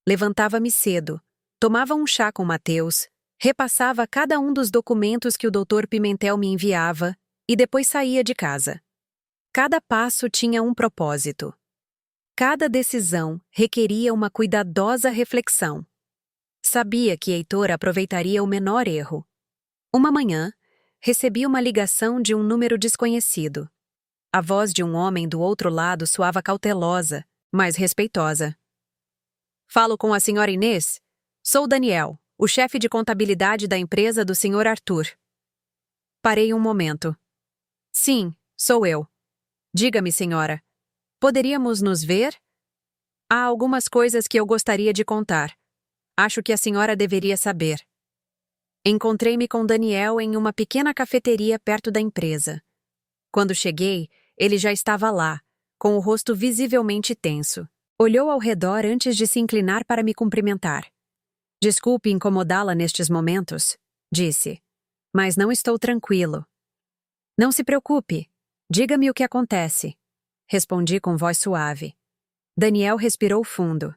Levantava-me cedo, tomava um chá com Mateus, repassava cada um dos documentos que o Dr. Pimentel me enviava e depois saía de casa. Cada passo tinha um propósito. Cada decisão requeria uma cuidadosa reflexão. Sabia que Heitor aproveitaria o menor erro. Uma manhã, recebi uma ligação de um número desconhecido. A voz de um homem do outro lado soava cautelosa, mas respeitosa. Falo com a senhora Inês? Sou Daniel, o chefe de contabilidade da empresa do Sr. Arthur. Parei um momento. Sim, sou eu. Diga-me, senhora. Poderíamos nos ver? Há algumas coisas que eu gostaria de contar. Acho que a senhora deveria saber. Encontrei-me com Daniel em uma pequena cafeteria perto da empresa. Quando cheguei, ele já estava lá, com o rosto visivelmente tenso. Olhou ao redor antes de se inclinar para me cumprimentar. Desculpe incomodá-la nestes momentos, disse. Mas não estou tranquilo. Não se preocupe. Diga-me o que acontece. Respondi com voz suave. Daniel respirou fundo.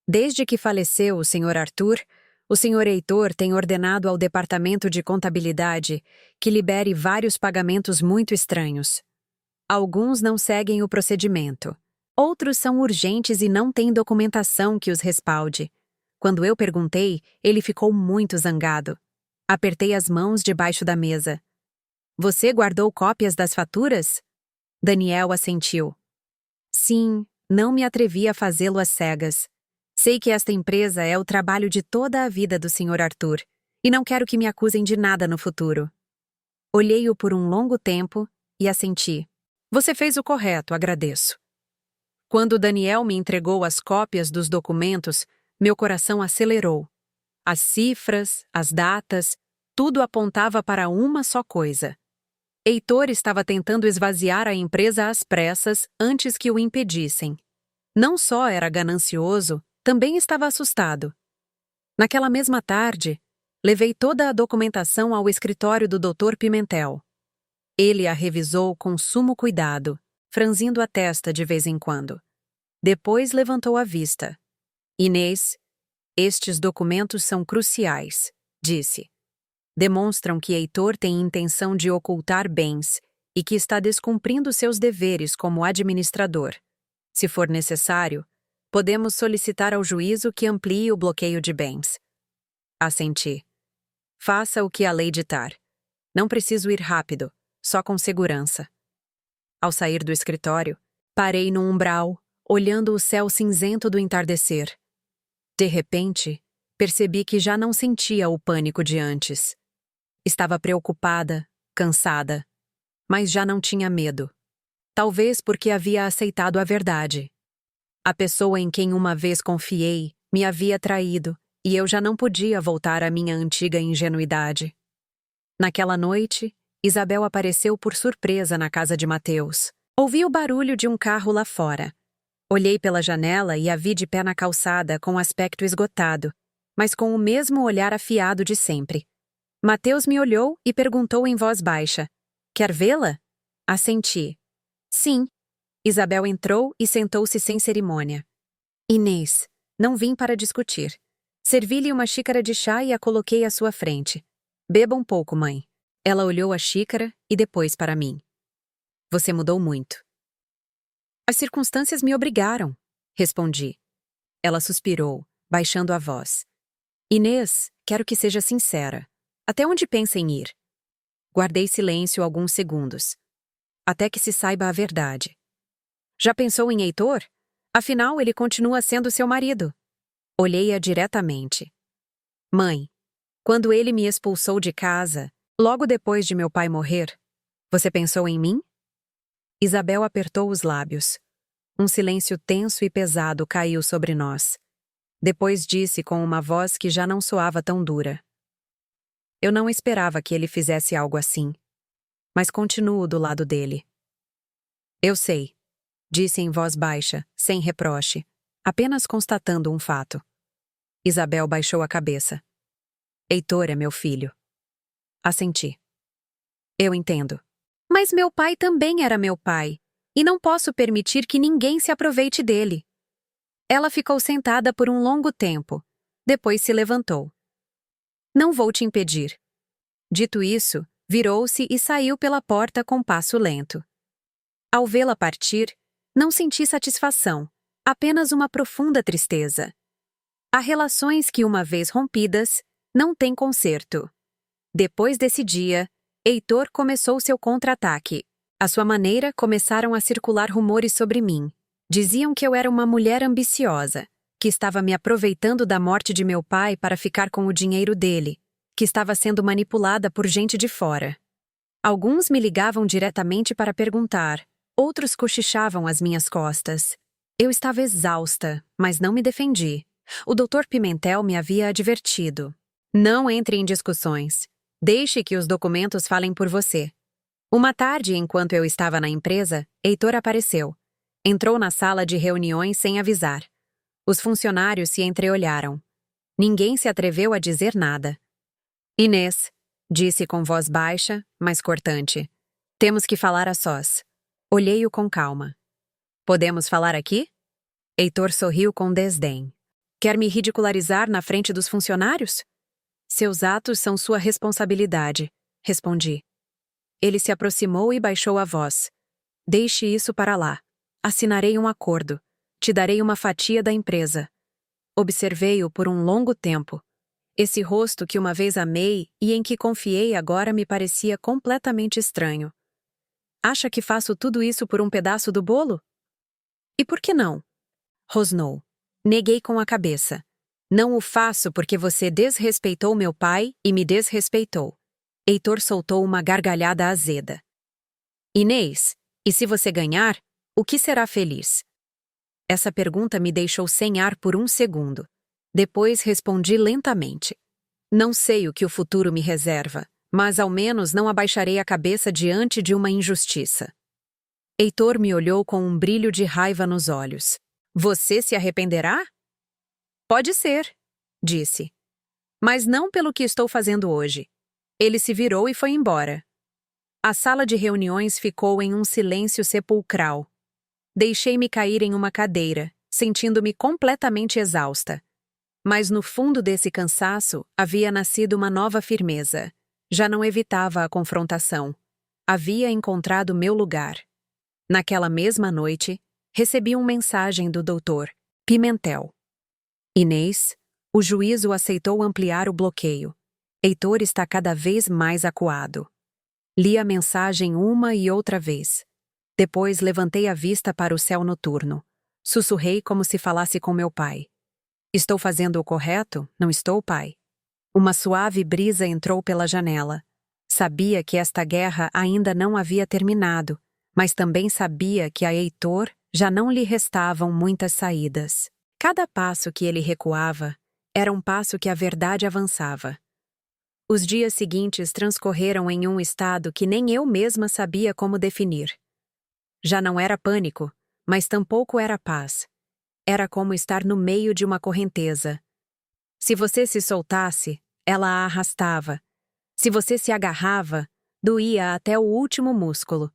Desde que faleceu o Sr. Arthur, o Sr. Heitor tem ordenado ao Departamento de Contabilidade que libere vários pagamentos muito estranhos. Alguns não seguem o procedimento. Outros são urgentes e não têm documentação que os respalde. Quando eu perguntei, ele ficou muito zangado. Apertei as mãos debaixo da mesa. Você guardou cópias das faturas? Daniel assentiu. Sim, não me atrevi a fazê-lo às cegas. Sei que esta empresa é o trabalho de toda a vida do Sr. Arthur, e não quero que me acusem de nada no futuro. Olhei-o por um longo tempo e assenti. Você fez o correto, agradeço. Quando Daniel me entregou as cópias dos documentos, meu coração acelerou. As cifras, as datas, tudo apontava para uma só coisa. Heitor estava tentando esvaziar a empresa às pressas antes que o impedissem. Não só era ganancioso, também estava assustado. Naquela mesma tarde, levei toda a documentação ao escritório do Dr. Pimentel. Ele a revisou com sumo cuidado, franzindo a testa de vez em quando. Depois levantou a vista. Inês, estes documentos são cruciais, disse. Demonstram que Heitor tem intenção de ocultar bens e que está descumprindo seus deveres como administrador. Se for necessário, podemos solicitar ao juízo que amplie o bloqueio de bens. Assenti. Faça o que a lei ditar. Não preciso ir rápido, só com segurança. Ao sair do escritório, parei no umbral, olhando o céu cinzento do entardecer. De repente, percebi que já não sentia o pânico de antes. Estava preocupada, cansada, mas já não tinha medo. Talvez porque havia aceitado a verdade. A pessoa em quem uma vez confiei me havia traído e eu já não podia voltar à minha antiga ingenuidade. Naquela noite, Isabel apareceu por surpresa na casa de Mateus. Ouvi o barulho de um carro lá fora. Olhei pela janela e a vi de pé na calçada com aspecto esgotado, mas com o mesmo olhar afiado de sempre. Mateus me olhou e perguntou em voz baixa: "Quer vê-la?" Assenti. "Sim." Isabel entrou e sentou-se sem cerimônia. "Inês, não vim para discutir. Servi-lhe uma xícara de chá e a coloquei à sua frente. Beba um pouco, mãe." Ela olhou a xícara e depois para mim. "Você mudou muito." "As circunstâncias me obrigaram", respondi. Ela suspirou, baixando a voz. "Inês, quero que seja sincera. Até onde pensa em ir?" Guardei silêncio alguns segundos. "Até que se saiba a verdade." "Já pensou em Heitor? Afinal, ele continua sendo seu marido." Olhei-a diretamente. "Mãe, quando ele me expulsou de casa, logo depois de meu pai morrer, você pensou em mim?" Isabel apertou os lábios. Um silêncio tenso e pesado caiu sobre nós. Depois disse com uma voz que já não soava tão dura: "Eu não esperava que ele fizesse algo assim, mas continuo do lado dele." "Eu sei", disse em voz baixa, sem reproche, apenas constatando um fato. Isabel baixou a cabeça. "Heitor é meu filho." Assenti. "Eu entendo. Mas meu pai também era meu pai, e não posso permitir que ninguém se aproveite dele." Ela ficou sentada por um longo tempo. Depois se levantou. "Não vou te impedir." Dito isso, virou-se e saiu pela porta com passo lento. Ao vê-la partir, não senti satisfação, apenas uma profunda tristeza. Há relações que, uma vez rompidas, não têm conserto. Depois desse dia, Heitor começou seu contra-ataque. À sua maneira, começaram a circular rumores sobre mim. Diziam que eu era uma mulher ambiciosa, que estava me aproveitando da morte de meu pai para ficar com o dinheiro dele, que estava sendo manipulada por gente de fora. Alguns me ligavam diretamente para perguntar, outros cochichavam às minhas costas. Eu estava exausta, mas não me defendi. O Dr. Pimentel me havia advertido: "Não entre em discussões. Deixe que os documentos falem por você." Uma tarde, enquanto eu estava na empresa, Heitor apareceu. Entrou na sala de reuniões sem avisar. Os funcionários se entreolharam. Ninguém se atreveu a dizer nada. "Inês", disse com voz baixa, mas cortante, "temos que falar a sós." Olhei-o com calma. "Podemos falar aqui?" Heitor sorriu com desdém. "Quer me ridicularizar na frente dos funcionários?" "Seus atos são sua responsabilidade", respondi. Ele se aproximou e baixou a voz. "Deixe isso para lá. Assinarei um acordo. Te darei uma fatia da empresa." Observei-o por um longo tempo. Esse rosto que uma vez amei e em que confiei agora me parecia completamente estranho. "Acha que faço tudo isso por um pedaço do bolo?" "E por que não?" Rosnou. Neguei com a cabeça. "Não o faço porque você desrespeitou meu pai e me desrespeitou." Heitor soltou uma gargalhada azeda. "Inês, e se você ganhar, o que será feliz?" Essa pergunta me deixou sem ar por um segundo. Depois respondi lentamente: "Não sei o que o futuro me reserva, mas ao menos não abaixarei a cabeça diante de uma injustiça." Heitor me olhou com um brilho de raiva nos olhos. "Você se arrependerá?" "Pode ser", disse. "Mas não pelo que estou fazendo hoje." Ele se virou e foi embora. A sala de reuniões ficou em um silêncio sepulcral. Deixei-me cair em uma cadeira, sentindo-me completamente exausta. Mas no fundo desse cansaço havia nascido uma nova firmeza. Já não evitava a confrontação. havia encontrado meu lugar. Naquela mesma noite, recebi uma mensagem do Dr. Pimentel. Inês, o juízo aceitou ampliar o bloqueio. Heitor está cada vez mais acuado. Li a mensagem uma e outra vez. Depois levantei a vista para o céu noturno. Sussurrei como se falasse com meu pai. Estou fazendo o correto, não estou, pai? Uma suave brisa entrou pela janela. Sabia que esta guerra ainda não havia terminado, mas também sabia que a Heitor já não lhe restavam muitas saídas. Cada passo que ele recuava era um passo que a verdade avançava. Os dias seguintes transcorreram em um estado que nem eu mesma sabia como definir. Já não era pânico, mas tampouco era paz. Era como estar no meio de uma correnteza. Se você se soltasse, ela a arrastava. Se você se agarrava, doía até o último músculo.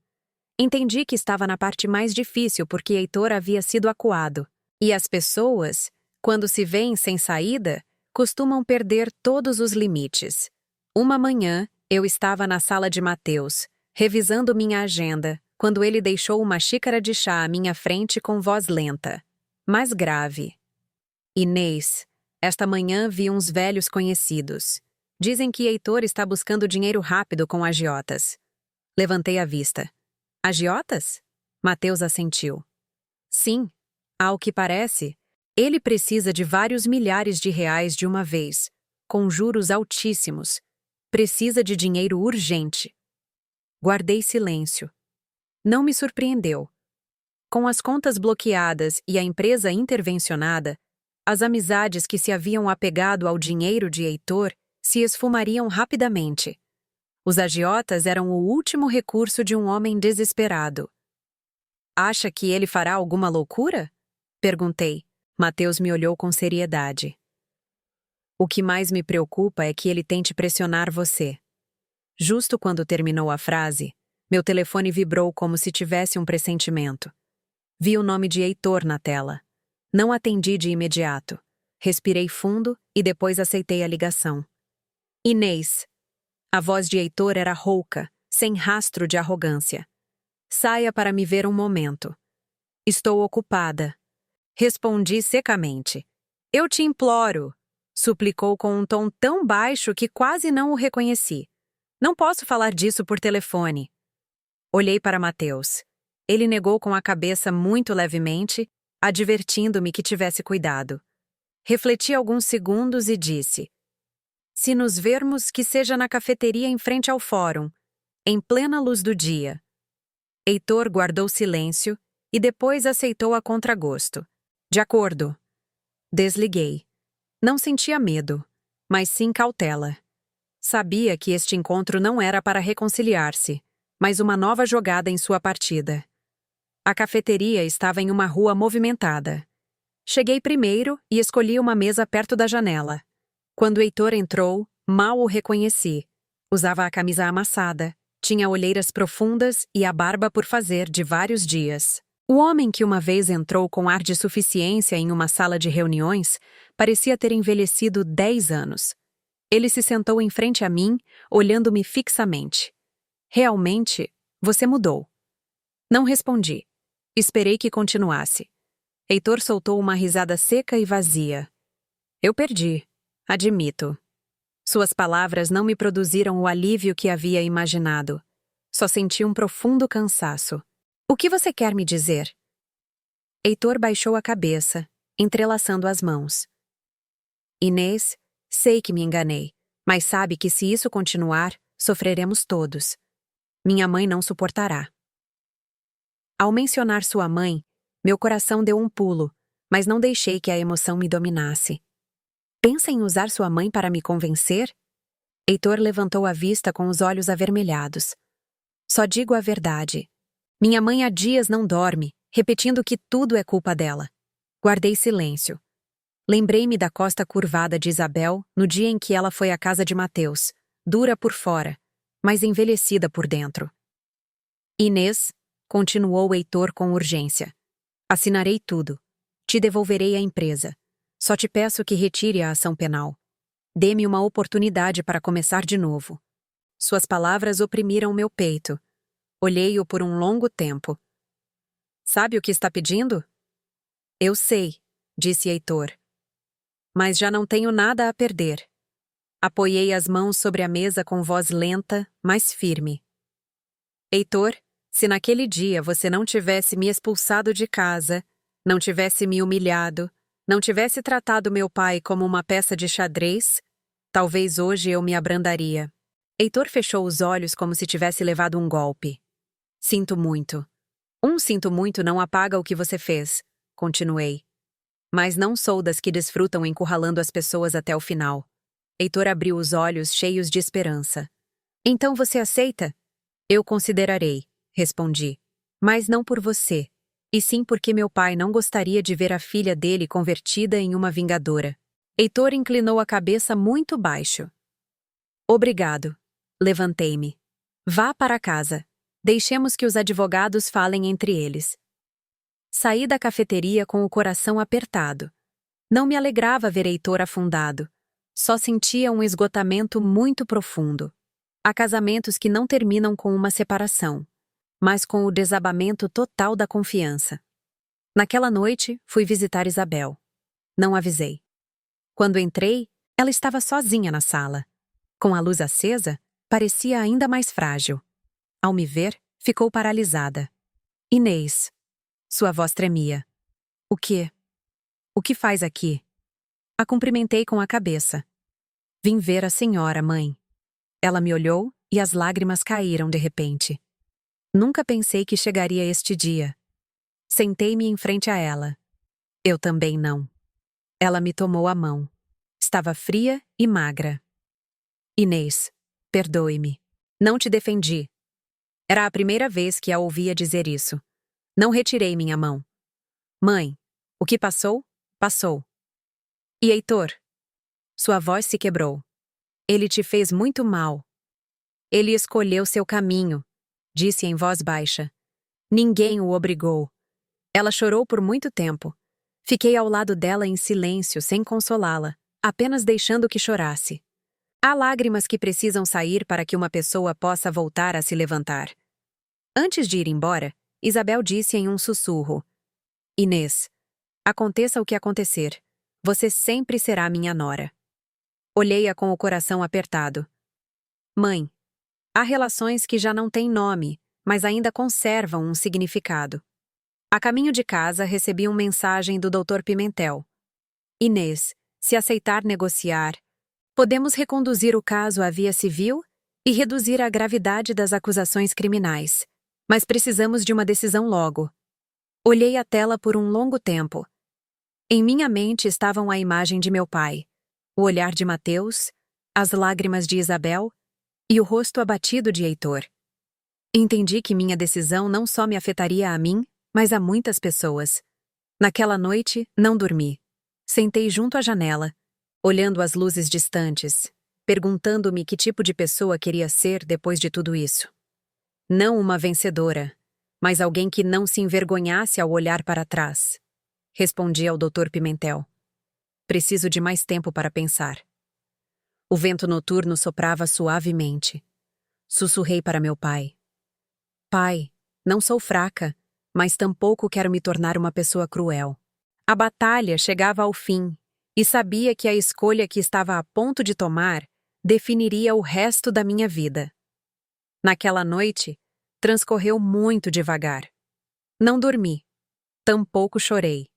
Entendi que estava na parte mais difícil porque Heitor havia sido acuado. E as pessoas, quando se veem sem saída, costumam perder todos os limites. Uma manhã, eu estava na sala de Mateus, revisando minha agenda, quando ele deixou uma xícara de chá à minha frente com voz lenta, mas grave. Inês, esta manhã vi uns velhos conhecidos. Dizem que Heitor está buscando dinheiro rápido com agiotas. Levantei a vista. Agiotas? Mateus assentiu. Sim, ao que parece, ele precisa de vários milhares de reais de uma vez, com juros altíssimos. Precisa de dinheiro urgente. Guardei silêncio. Não me surpreendeu. Com as contas bloqueadas e a empresa intervencionada, as amizades que se haviam apegado ao dinheiro de Heitor se esfumariam rapidamente. Os agiotas eram o último recurso de um homem desesperado. Acha que ele fará alguma loucura? Perguntei. Mateus me olhou com seriedade. O que mais me preocupa é que ele tente pressionar você. Justo quando terminou a frase, meu telefone vibrou como se tivesse um pressentimento. Vi o nome de Heitor na tela. Não atendi de imediato. Respirei fundo e depois aceitei a ligação. Inês. A voz de Heitor era rouca, sem rastro de arrogância. Saia para me ver um momento. Estou ocupada. Respondi secamente. Eu te imploro, suplicou com um tom tão baixo que quase não o reconheci. Não posso falar disso por telefone. Olhei para Mateus. Ele negou com a cabeça muito levemente, advertindo-me que tivesse cuidado. Refleti alguns segundos e disse: se nos vermos, que seja na cafeteria em frente ao fórum, em plena luz do dia. Heitor guardou silêncio e depois aceitou a contragosto. De acordo. Desliguei. Não sentia medo, mas sim cautela. Sabia que este encontro não era para reconciliar-se, mas uma nova jogada em sua partida. A cafeteria estava em uma rua movimentada. Cheguei primeiro e escolhi uma mesa perto da janela. Quando Heitor entrou, mal o reconheci. Usava a camisa amassada, tinha olheiras profundas e a barba por fazer de vários dias. O homem que uma vez entrou com ar de suficiência em uma sala de reuniões parecia ter envelhecido 10 anos. Ele se sentou em frente a mim, olhando-me fixamente. Realmente, você mudou. Não respondi. Esperei que continuasse. Heitor soltou uma risada seca e vazia. Eu perdi, admito. Suas palavras não me produziram o alívio que havia imaginado. Só senti um profundo cansaço. O que você quer me dizer? Heitor baixou a cabeça, entrelaçando as mãos. Inês, sei que me enganei, mas sabe que se isso continuar, sofreremos todos. Minha mãe não suportará. Ao mencionar sua mãe, meu coração deu um pulo, mas não deixei que a emoção me dominasse. Pensa em usar sua mãe para me convencer? Heitor levantou a vista com os olhos avermelhados. Só digo a verdade. Minha mãe há dias não dorme, repetindo que tudo é culpa dela. Guardei silêncio. Lembrei-me da costa curvada de Isabel no dia em que ela foi à casa de Mateus, dura por fora, mas envelhecida por dentro. Inês, continuou Heitor com urgência. Assinarei tudo. Te devolverei a empresa. Só te peço que retire a ação penal. Dê-me uma oportunidade para começar de novo. Suas palavras oprimiram meu peito. Olhei-o por um longo tempo. Sabe o que está pedindo? Eu sei, disse Heitor. Mas já não tenho nada a perder. Apoiei as mãos sobre a mesa com voz lenta, mas firme. Heitor, se naquele dia você não tivesse me expulsado de casa, não tivesse me humilhado, não tivesse tratado meu pai como uma peça de xadrez, talvez hoje eu me abrandaria. Heitor fechou os olhos como se tivesse levado um golpe. Sinto muito. Sinto muito não apaga o que você fez, continuei. Mas não sou das que desfrutam encurralando as pessoas até o final. Heitor abriu os olhos cheios de esperança. Então você aceita? Eu considerarei, respondi. Mas não por você, e sim porque meu pai não gostaria de ver a filha dele convertida em uma vingadora. Heitor inclinou a cabeça muito baixo. Obrigado. Levantei-me. Vá para casa. Deixemos que os advogados falem entre eles. Saí da cafeteria com o coração apertado. Não me alegrava ver Heitor afundado. Só sentia um esgotamento muito profundo. Há casamentos que não terminam com uma separação, mas com o desabamento total da confiança. Naquela noite, fui visitar Isabel. Não avisei. Quando entrei, ela estava sozinha na sala. Com a luz acesa, parecia ainda mais frágil. Ao me ver, ficou paralisada. Inês. Sua voz tremia. O quê? O que faz aqui? A cumprimentei com a cabeça. Vim ver a senhora, mãe. Ela me olhou e as lágrimas caíram de repente. Nunca pensei que chegaria este dia. Sentei-me em frente a ela. Eu também não. Ela me tomou a mão. Estava fria e magra. Inês, perdoe-me. Não te defendi. Era a primeira vez que a ouvia dizer isso. Não retirei minha mão. Mãe, o que passou, passou. E Heitor? Sua voz se quebrou. Ele te fez muito mal. Ele escolheu seu caminho, disse em voz baixa. Ninguém o obrigou. Ela chorou por muito tempo. Fiquei ao lado dela em silêncio, sem consolá-la, apenas deixando que chorasse. Há lágrimas que precisam sair para que uma pessoa possa voltar a se levantar. Antes de ir embora, Isabel disse em um sussurro. Inês, aconteça o que acontecer, você sempre será minha nora. Olhei-a com o coração apertado. Mãe, há relações que já não têm nome, mas ainda conservam um significado. A caminho de casa recebi uma mensagem do Dr. Pimentel. Inês, se aceitar negociar, podemos reconduzir o caso à via civil e reduzir a gravidade das acusações criminais. Mas precisamos de uma decisão logo. Olhei a tela por um longo tempo. Em minha mente estavam a imagem de meu pai, o olhar de Mateus, as lágrimas de Isabel e o rosto abatido de Heitor. Entendi que minha decisão não só me afetaria a mim, mas a muitas pessoas. Naquela noite, não dormi. Sentei junto à janela, olhando as luzes distantes, perguntando-me que tipo de pessoa queria ser depois de tudo isso. Não uma vencedora, mas alguém que não se envergonhasse ao olhar para trás. Respondi ao Dr. Pimentel. Preciso de mais tempo para pensar. O vento noturno soprava suavemente. Sussurrei para meu pai. Pai, não sou fraca, mas tampouco quero me tornar uma pessoa cruel. A batalha chegava ao fim, e sabia que a escolha que estava a ponto de tomar definiria o resto da minha vida. Naquela noite, transcorreu muito devagar. Não dormi, tampouco chorei.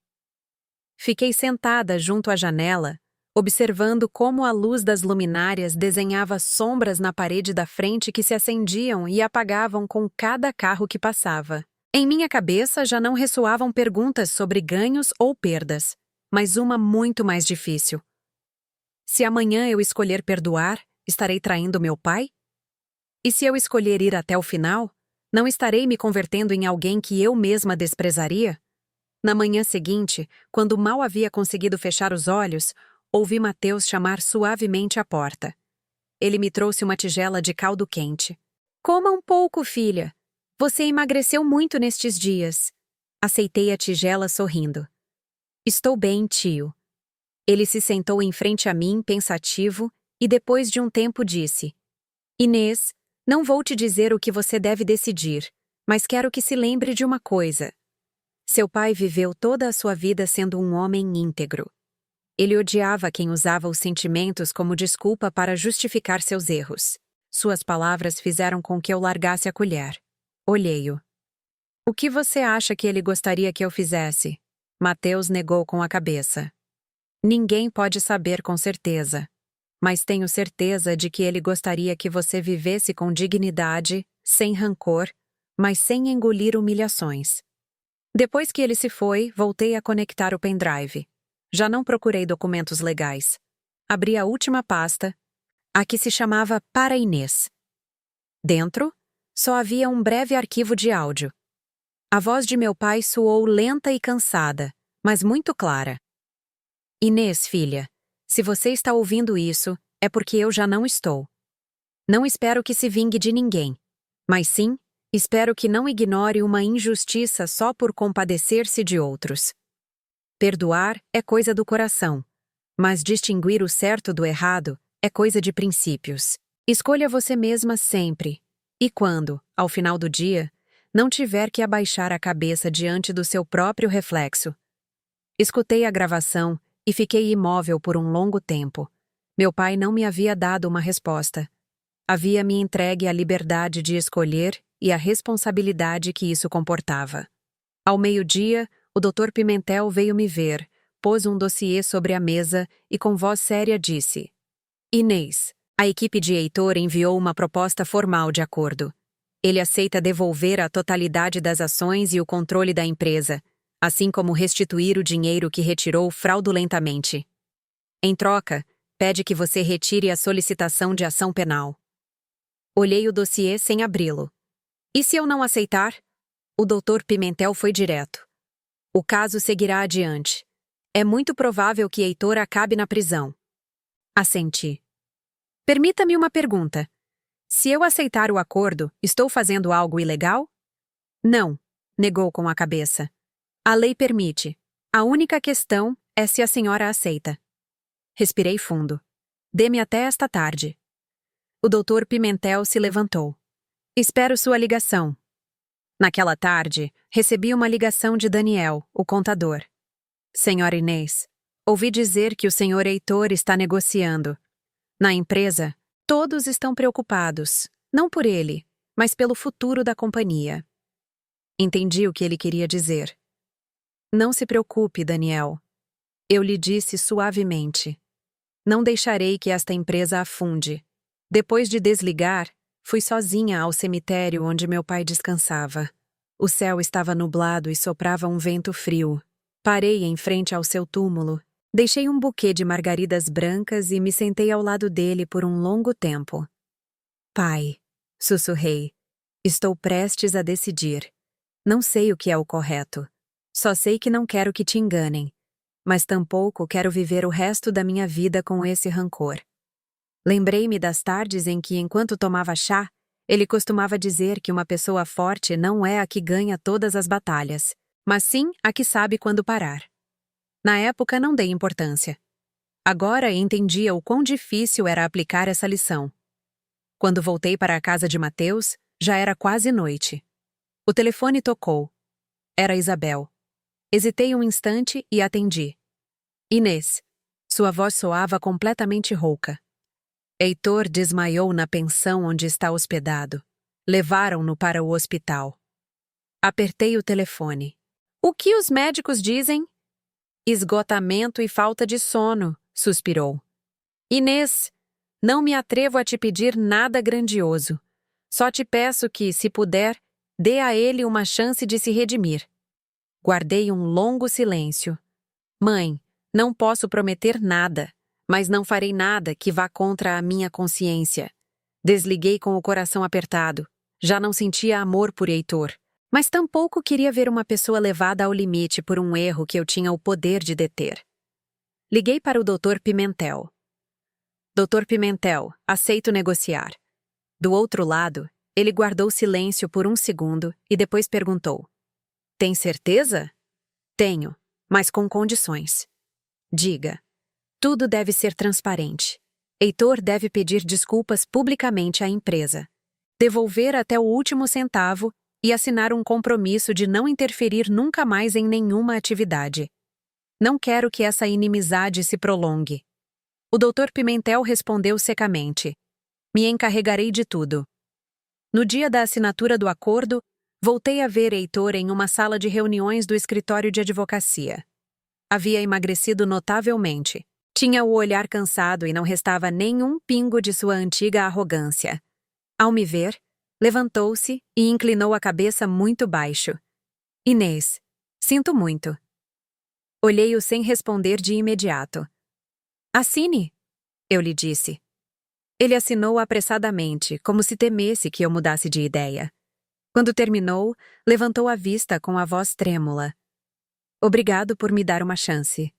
Fiquei sentada junto à janela, observando como a luz das luminárias desenhava sombras na parede da frente que se acendiam e apagavam com cada carro que passava. Em minha cabeça já não ressoavam perguntas sobre ganhos ou perdas, mas uma muito mais difícil. Se amanhã eu escolher perdoar, estarei traindo meu pai? E se eu escolher ir até o final, não estarei me convertendo em alguém que eu mesma desprezaria? Na manhã seguinte, quando mal havia conseguido fechar os olhos, ouvi Mateus chamar suavemente à porta. Ele me trouxe uma tigela de caldo quente. Coma um pouco, filha. Você emagreceu muito nestes dias. Aceitei a tigela sorrindo. Estou bem, tio. Ele se sentou em frente a mim, pensativo, e depois de um tempo disse: Inês, não vou te dizer o que você deve decidir, Mas quero que se lembre de uma coisa. Seu pai viveu toda a sua vida sendo um homem íntegro. Ele odiava quem usava os sentimentos como desculpa para justificar seus erros. Suas palavras fizeram com que eu largasse a colher. Olhei-o. O que você acha que ele gostaria que eu fizesse? Mateus negou com a cabeça. Ninguém pode saber com certeza. Mas tenho certeza de que ele gostaria que você vivesse com dignidade, sem rancor, mas sem engolir humilhações. Depois que ele se foi, voltei a conectar o pendrive. Já não procurei documentos legais. Abri a última pasta, a que se chamava Para Inês. Dentro, só havia um breve arquivo de áudio. A voz de meu pai soou lenta e cansada, mas muito clara. Inês, filha, se você está ouvindo isso, é porque eu já não estou. Não espero que se vingue de ninguém, mas sim, espero que não ignore uma injustiça só por compadecer-se de outros. Perdoar é coisa do coração, mas distinguir o certo do errado é coisa de princípios. Escolha você mesma sempre, e quando, ao final do dia, não tiver que abaixar a cabeça diante do seu próprio reflexo. Escutei a gravação e fiquei imóvel por um longo tempo. Meu pai não me havia dado uma resposta. Havia me entregue a liberdade de escolher e a responsabilidade que isso comportava. Ao meio-dia, o Dr. Pimentel veio me ver, pôs um dossiê sobre a mesa e com voz séria disse: Inês, a equipe de Heitor enviou uma proposta formal de acordo. Ele aceita devolver a totalidade das ações e o controle da empresa, assim como restituir o dinheiro que retirou fraudulentamente. Em troca, pede que você retire a solicitação de ação penal. Olhei o dossiê sem abri-lo. E se eu não aceitar? O Dr. Pimentel foi direto. O caso seguirá adiante. É muito provável que Heitor acabe na prisão. Assenti. Permita-me uma pergunta. Se eu aceitar o acordo, estou fazendo algo ilegal? Não, negou com a cabeça. A lei permite. A única questão é se a senhora aceita. Respirei fundo. Dê-me até esta tarde. O Dr. Pimentel se levantou. Espero sua ligação. Naquela tarde, recebi uma ligação de Daniel, o contador. Senhora Inês, ouvi dizer que o senhor Heitor está negociando. Na empresa, todos estão preocupados, não por ele, mas pelo futuro da companhia. Entendi o que ele queria dizer. Não se preocupe, Daniel. Eu lhe disse suavemente. Não deixarei que esta empresa afunde. Depois de desligar, fui sozinha ao cemitério onde meu pai descansava. O céu estava nublado e soprava um vento frio. Parei em frente ao seu túmulo. Deixei um buquê de margaridas brancas e me sentei ao lado dele por um longo tempo. Pai, sussurrei, estou prestes a decidir. Não sei o que é o correto. Só sei que não quero que te enganem. Mas tampouco quero viver o resto da minha vida com esse rancor. Lembrei-me das tardes em que, enquanto tomava chá, ele costumava dizer que uma pessoa forte não é a que ganha todas as batalhas, mas sim a que sabe quando parar. Na época não dei importância. Agora entendia o quão difícil era aplicar essa lição. Quando voltei para a casa de Mateus, já era quase noite. O telefone tocou. Era Isabel. Hesitei um instante e atendi. Inês. Sua voz soava completamente rouca. Heitor desmaiou na pensão onde está hospedado. Levaram-no para o hospital. Apertei o telefone. O que os médicos dizem? Esgotamento e falta de sono, suspirou. Inês, não me atrevo a te pedir nada grandioso. Só te peço que, se puder, dê a ele uma chance de se redimir. Guardei um longo silêncio. Mãe, não posso prometer nada, mas não farei nada que vá contra a minha consciência. Desliguei com o coração apertado. Já não sentia amor por Heitor, mas tampouco queria ver uma pessoa levada ao limite por um erro que eu tinha o poder de deter. Liguei para o Dr. Pimentel. Dr. Pimentel, aceito negociar. Do outro lado, ele guardou silêncio por um segundo e depois perguntou. Tem certeza? Tenho, mas com condições. Diga. Tudo deve ser transparente. Heitor deve pedir desculpas publicamente à empresa. Devolver até o último centavo e assinar um compromisso de não interferir nunca mais em nenhuma atividade. Não quero que essa inimizade se prolongue. O Dr. Pimentel respondeu secamente. Me encarregarei de tudo. No dia da assinatura do acordo, voltei a ver Heitor em uma sala de reuniões do escritório de advocacia. Havia emagrecido notavelmente. Tinha o olhar cansado e não restava nenhum pingo de sua antiga arrogância. Ao me ver, levantou-se e inclinou a cabeça muito baixo. Inês, sinto muito. Olhei-o sem responder de imediato. Assine, eu lhe disse. Ele assinou apressadamente, como se temesse que eu mudasse de ideia. Quando terminou, levantou a vista com a voz trêmula. Obrigado por me dar uma chance.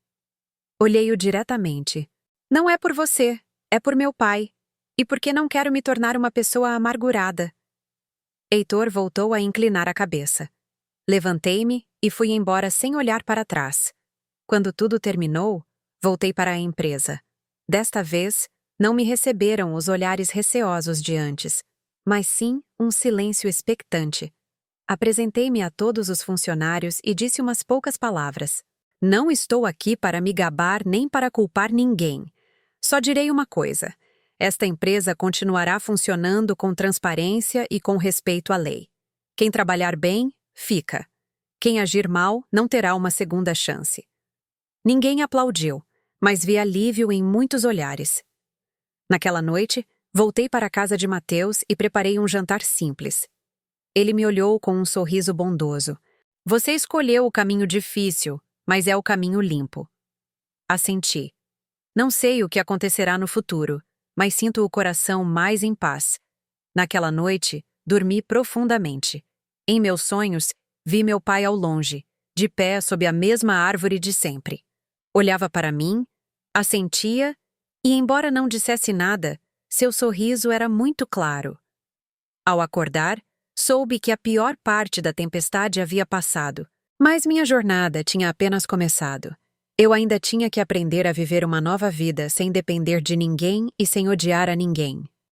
Olhei-o diretamente. Não é por você, é por meu pai. E porque não quero me tornar uma pessoa amargurada. Heitor voltou a inclinar a cabeça. Levantei-me e fui embora sem olhar para trás. Quando tudo terminou, voltei para a empresa. Desta vez, não me receberam os olhares receosos de antes, mas sim um silêncio expectante. Apresentei-me a todos os funcionários e disse umas poucas palavras. Não estou aqui para me gabar nem para culpar ninguém. Só direi uma coisa. Esta empresa continuará funcionando com transparência e com respeito à lei. Quem trabalhar bem, fica. Quem agir mal, não terá uma segunda chance. Ninguém aplaudiu, mas vi alívio em muitos olhares. Naquela noite, voltei para a casa de Mateus e preparei um jantar simples. Ele me olhou com um sorriso bondoso. Você escolheu o caminho difícil, mas é o caminho limpo. Assenti. Não sei o que acontecerá no futuro, mas sinto o coração mais em paz. Naquela noite, dormi profundamente. Em meus sonhos, vi meu pai ao longe, de pé sob a mesma árvore de sempre. Olhava para mim, assentia, e embora não dissesse nada, seu sorriso era muito claro. Ao acordar, soube que a pior parte da tempestade havia passado, mas minha jornada tinha apenas começado. Eu ainda tinha que aprender a viver uma nova vida sem depender de ninguém e sem odiar a ninguém.